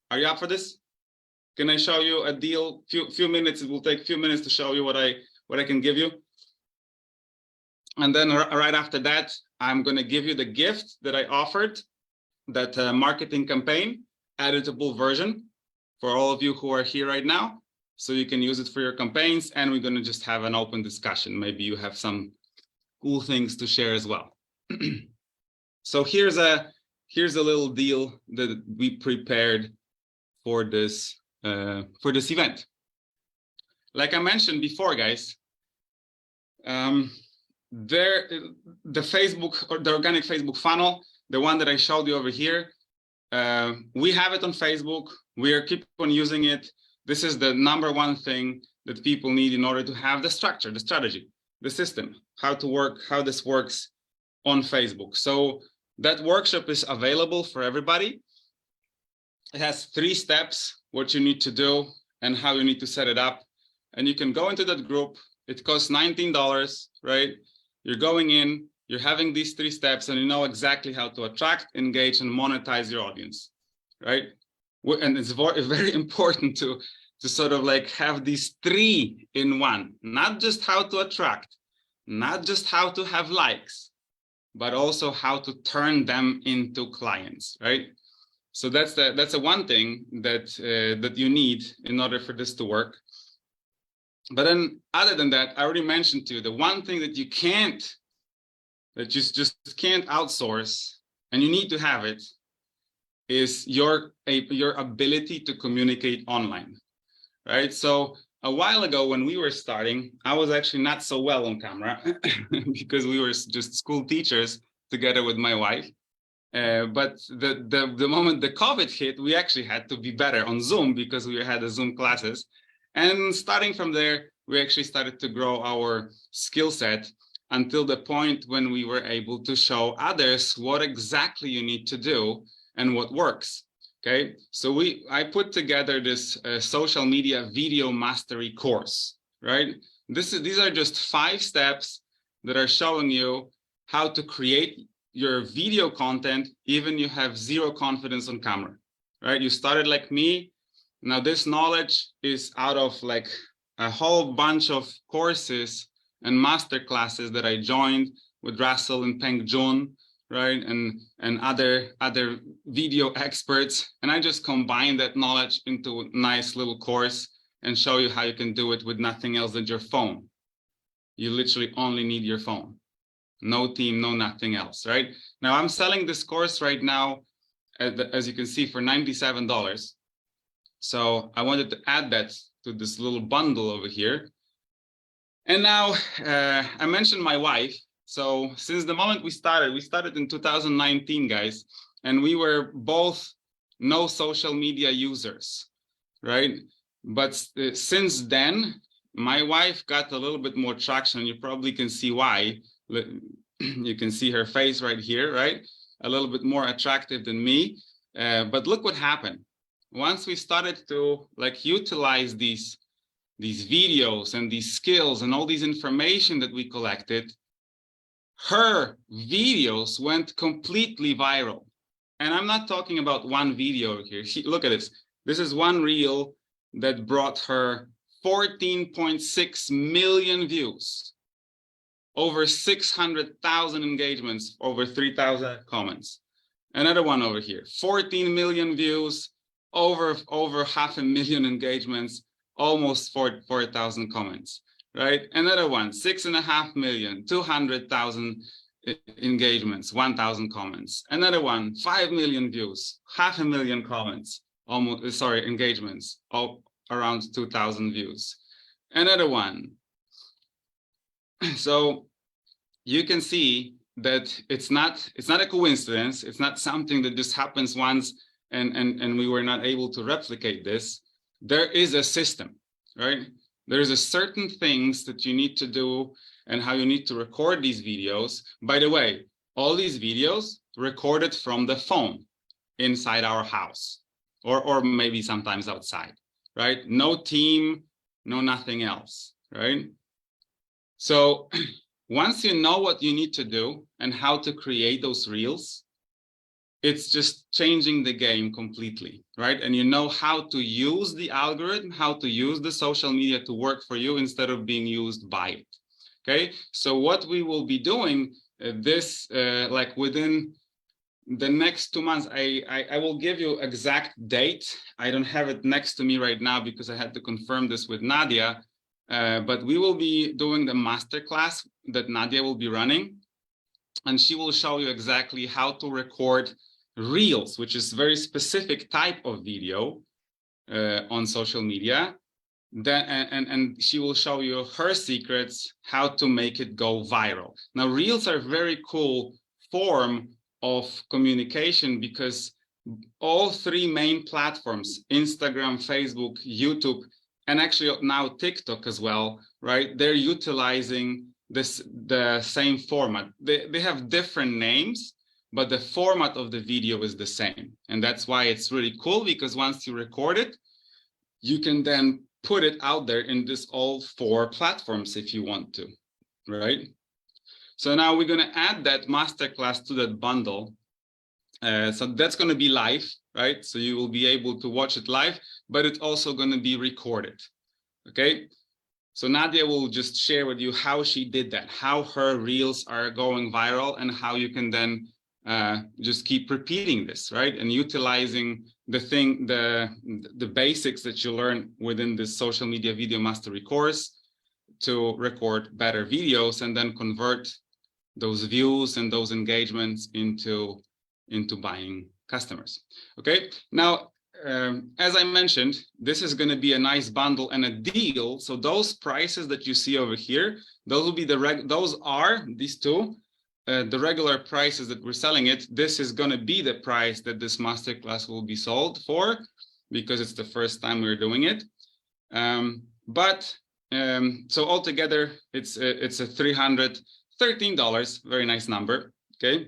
Are you up for this? Can I show you a deal? Few minutes. It will take a few minutes to show you what I can give you. And then right after that, I'm going to give you the gift that I offered, that marketing campaign, editable version for all of you who are here right now. So you can use it for your campaigns, and we're going to just have an open discussion. Maybe you have some cool things to share as well. So here's a little deal that we prepared for this event. Like I mentioned before, guys, the Facebook or the organic Facebook funnel, the one that I showed you over here, We have it on Facebook. We are keep on using it. This is the #1 thing that people need in order to have the structure, the strategy, the system, how to work, how this works on Facebook. So that workshop is available for everybody. It has 3 steps, what you need to do and how you need to set it up. And you can go into that group. It costs $19, right? You're going in, you're having these 3 steps, and you know exactly how to attract, engage, and monetize your audience, right? And it's very important to sort of like have these 3 in one, not just how to attract, not just how to have likes, but also how to turn them into clients, right? So that's the one thing that that you need in order for this to work. But then other than that, I already mentioned to you, the one thing that you can't, that you just can't outsource, and you need to have it, is your ability to communicate online, right? So a while ago when we were starting, I was actually not so well on camera because we were just school teachers together with my wife. But the moment the COVID hit, we actually had to be better on Zoom because we had the Zoom classes. And starting from there, we actually started to grow our skill set until the point when we were able to show others what exactly you need to do and what works. Okay, so I put together this social media video mastery course, right? These are just 5 steps that are showing you how to create your video content even you have 0 confidence on camera, right? You started like me. Now this knowledge is out of like a whole bunch of courses and master classes that I joined with Russell and Peng Jun, right? And other video experts. And I just combine that knowledge into a nice little course and show you how you can do it with nothing else than your phone. You literally only need your phone. No team, no nothing else, right? Now I'm selling this course right now, as you can see, for $97. So I wanted to add that to this little bundle over here. And now I mentioned my wife. So since the moment we started in 2019, guys, and we were both no social media users, right? But since then, my wife got a little bit more traction. You probably can see why. You can see her face right here, right? A little bit more attractive than me. But look what happened. Once we started to like utilize these videos and these skills and all these information that we collected, her videos went completely viral. And I'm not talking about one video here. Look at this. This is one reel that brought her 14.6 million views, over 600,000 engagements, over 3,000 comments. Another one over here, 14 million views, over 500,000 engagements, almost 4,000 comments, right? Another one, 6.5 million, 200,000 engagements, 1,000 comments. Another one, 5 million views, 500,000 comments, engagements, around 2,000 views. Another one. So you can see that it's not a coincidence. It's not something that just happens once and we were not able to replicate this. There is a system, right? There's a certain things that you need to do and how you need to record these videos. By the way, all these videos recorded from the phone inside our house or maybe sometimes outside, right? No team, no nothing else, right? So once you know what you need to do and how to create those reels, it's just changing the game completely, right? And you know how to use the algorithm, how to use the social media to work for you instead of being used by it, okay? So what we will be doing like within the next 2 months, I will give you exact date. I don't have it next to me right now because I had to confirm this with Nadia, but we will be doing the masterclass that Nadia will be running, and she will show you exactly how to record reels, which is very specific type of video on social media. And she will show you her secrets, how to make it go viral. Now, reels are a very cool form of communication because all three main platforms, Instagram, Facebook, YouTube, and actually now TikTok as well, right? They're utilizing the same format. They have different names, but the format of the video is the same. And that's why it's really cool, because once you record it, you can then put it out there in this all four platforms if you want to, right? So now we're going to add that masterclass to that bundle. So that's going to be live, right? So you will be able to watch it live, but it's also going to be recorded. Okay. So Nadia will just share with you how she did that, how her reels are going viral, and how you can then just keep repeating this, right? And utilizing the basics that you learn within this social media video mastery course to record better videos and then convert those views and those engagements into buying customers. Okay, now as I mentioned, this is going to be a nice bundle and a deal. So those prices that you see over here, those will be these two the regular prices that we're selling it. This is going to be the price that this masterclass will be sold for, because it's the first time we're doing it. So altogether it's a $313, very nice number. Okay,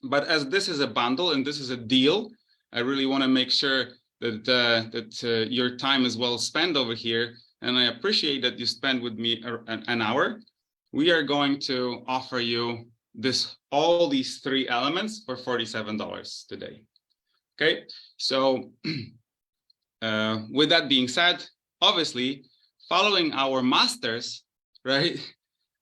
but as this is a bundle and this is a deal, I really want to make sure that your time is well spent over here, and I appreciate that you spend with me an hour. We are going to offer you all these three elements for $47 today. Okay, so with that being said, obviously, following our masters, right,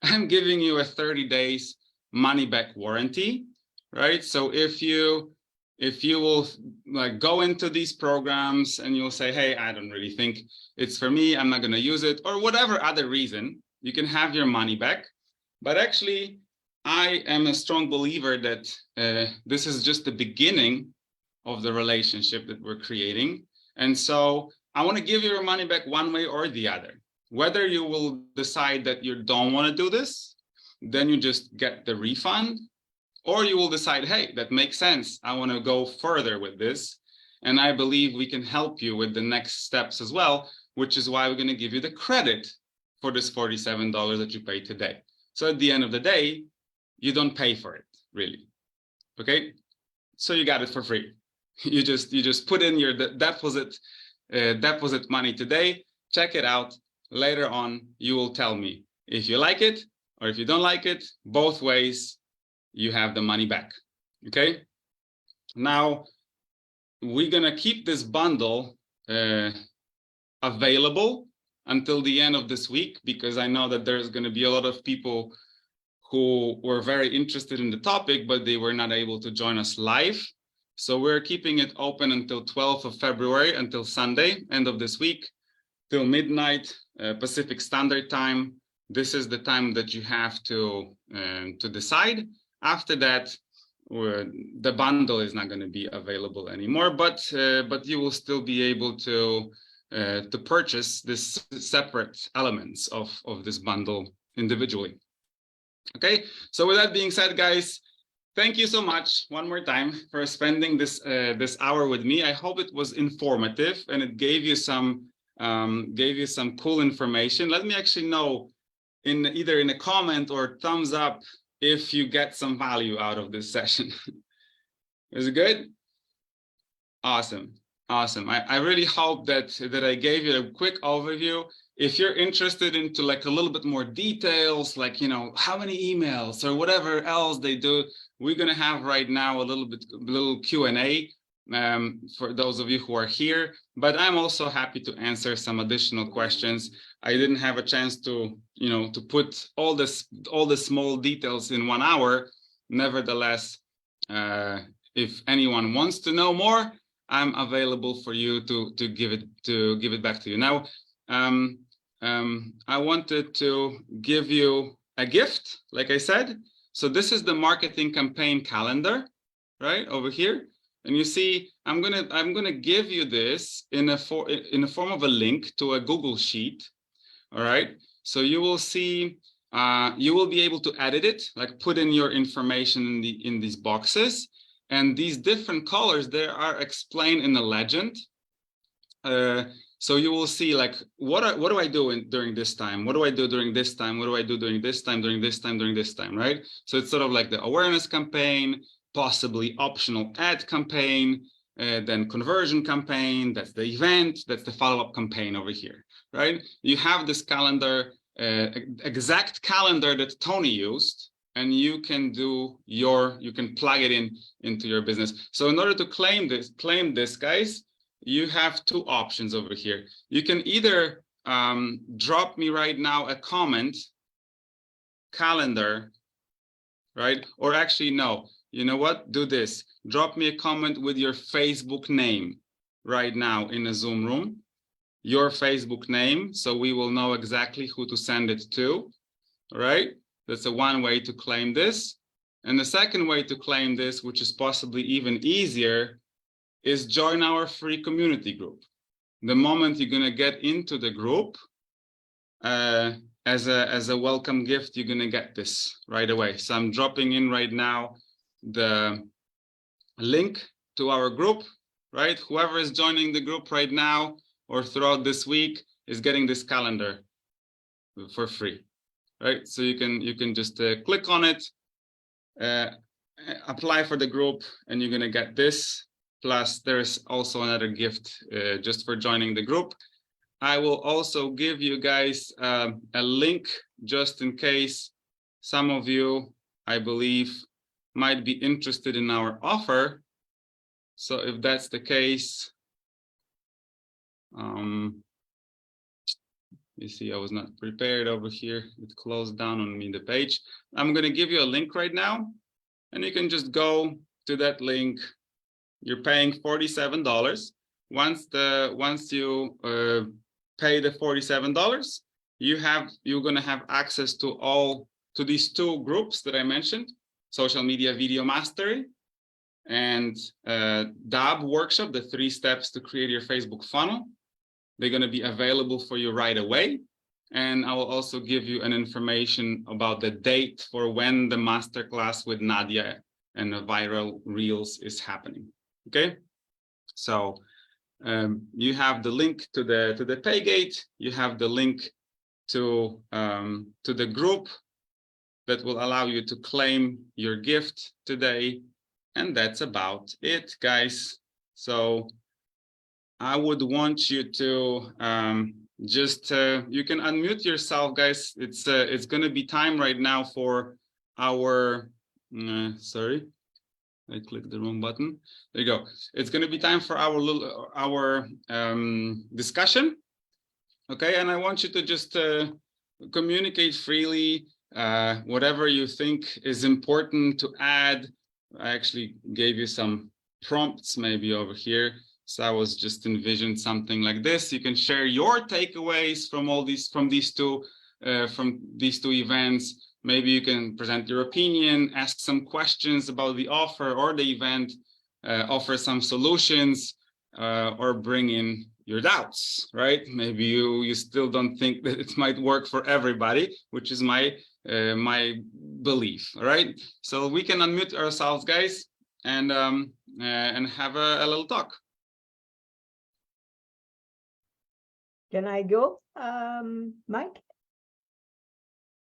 I'm giving you a 30 days money back warranty, right? So if you will like go into these programs and you'll say, hey, I don't really think it's for me, I'm not going to use it, or whatever other reason, you can have your money back. But actually, I am a strong believer that this is just the beginning of the relationship that we're creating. And so I want to give you your money back one way or the other. Whether you will decide that you don't want to do this, then you just get the refund, or you will decide, hey, that makes sense, I want to go further with this. And I believe we can help you with the next steps as well, which is why we're going to give you the credit for this $47 that you pay today. So at the end of the day, you don't pay for it, really. Okay, so you got it for free. You just put in your deposit money today, check it out. Later on, you will tell me if you like it, or if you don't like it. Both ways, you have the money back. Okay, now we're gonna keep this bundle available until the end of this week, because I know that there's going to be a lot of people who were very interested in the topic, but they were not able to join us live. So we're keeping it open until 12th of February, until Sunday, end of this week, till midnight Pacific Standard Time. This is the time that you have to decide. After that, the bundle is not going to be available anymore, but you will still be able to purchase this separate elements of this bundle individually. Okay, so with that being said, guys, thank you so much one more time for spending this hour with me. I hope it was informative and it gave you some cool information. Let me actually know either in a comment or thumbs up if you get some value out of this session. Is it good? Awesome. I really hope that I gave you a quick overview. If you're interested into like a little bit more details, like, you know, how many emails or whatever else they do, we're going to have right now a little Q&A for those of you who are here, but I'm also happy to answer some additional questions. I didn't have a chance to, you know, to put all the small details in 1 hour. Nevertheless, if anyone wants to know more, I'm available for you to give it back to you. Now, I wanted to give you a gift, like I said. So this is the marketing campaign calendar, right over here. And you see, I'm gonna give you this in the form of a link to a Google Sheet. All right. So you will see, you will be able to edit it, like put in your information in these boxes. And these different colors, they are explained in the legend. So you will see like, what do I do during this time? What do I do during this time? What do I do during this time, during this time, during this time, right? So it's sort of like the awareness campaign, possibly optional ad campaign, then conversion campaign, that's the event, that's the follow-up campaign over here, right? You have this calendar, exact calendar that Tony used, and you can you can plug it into your business. So in order to claim this, guys, you have two options over here. You can either drop me right now a comment, calendar, right? Or actually, no, you know what? Do this. Drop me a comment with your Facebook name right now in a Zoom room, your Facebook name, so we will know exactly who to send it to, right? That's one way to claim this. And the second way to claim this, which is possibly even easier, is join our free community group. The moment you're gonna get into the group, as a welcome gift, you're gonna get this right away. So I'm dropping in right now the link to our group, right? Whoever is joining the group right now or throughout this week is getting this calendar for free, right? So you can just click on it, apply for the group, and you're gonna get this. Plus, there's also another gift just for joining the group. I will also give you guys a link just in case some of you, I believe, might be interested in our offer. So if that's the case, you see, I was not prepared over here. It closed down on me, the page. I'm going to give you a link right now, and you can just go to that link. You're paying $47. Once you pay the $47, you're going to have access to these two groups that I mentioned: Social Media Video Mastery and DAB Workshop, the 3 steps to create your Facebook funnel. They're going to be available for you right away. And I will also give you an information about the date for when the masterclass with Nadia and the viral reels is happening. Okay, so you have the link to the pay gate. You have the link to the group that will allow you to claim your gift today, and that's about it, guys. So I would want you to just you can unmute yourself, guys. It's going to be time right now for our sorry, I clicked the wrong button. There you go. It's going to be time for our discussion. Okay, and I want you to just communicate freely, whatever you think is important to add. I actually gave you some prompts maybe over here. So I was just envisioned something like this. You can share your takeaways from these two events. Maybe you can present your opinion, ask some questions about the offer or the event, offer some solutions, or bring in your doubts, right? Maybe you still don't think that it might work for everybody, which is my belief, all right? So we can unmute ourselves, guys, and have a little talk. Can I go, Mike?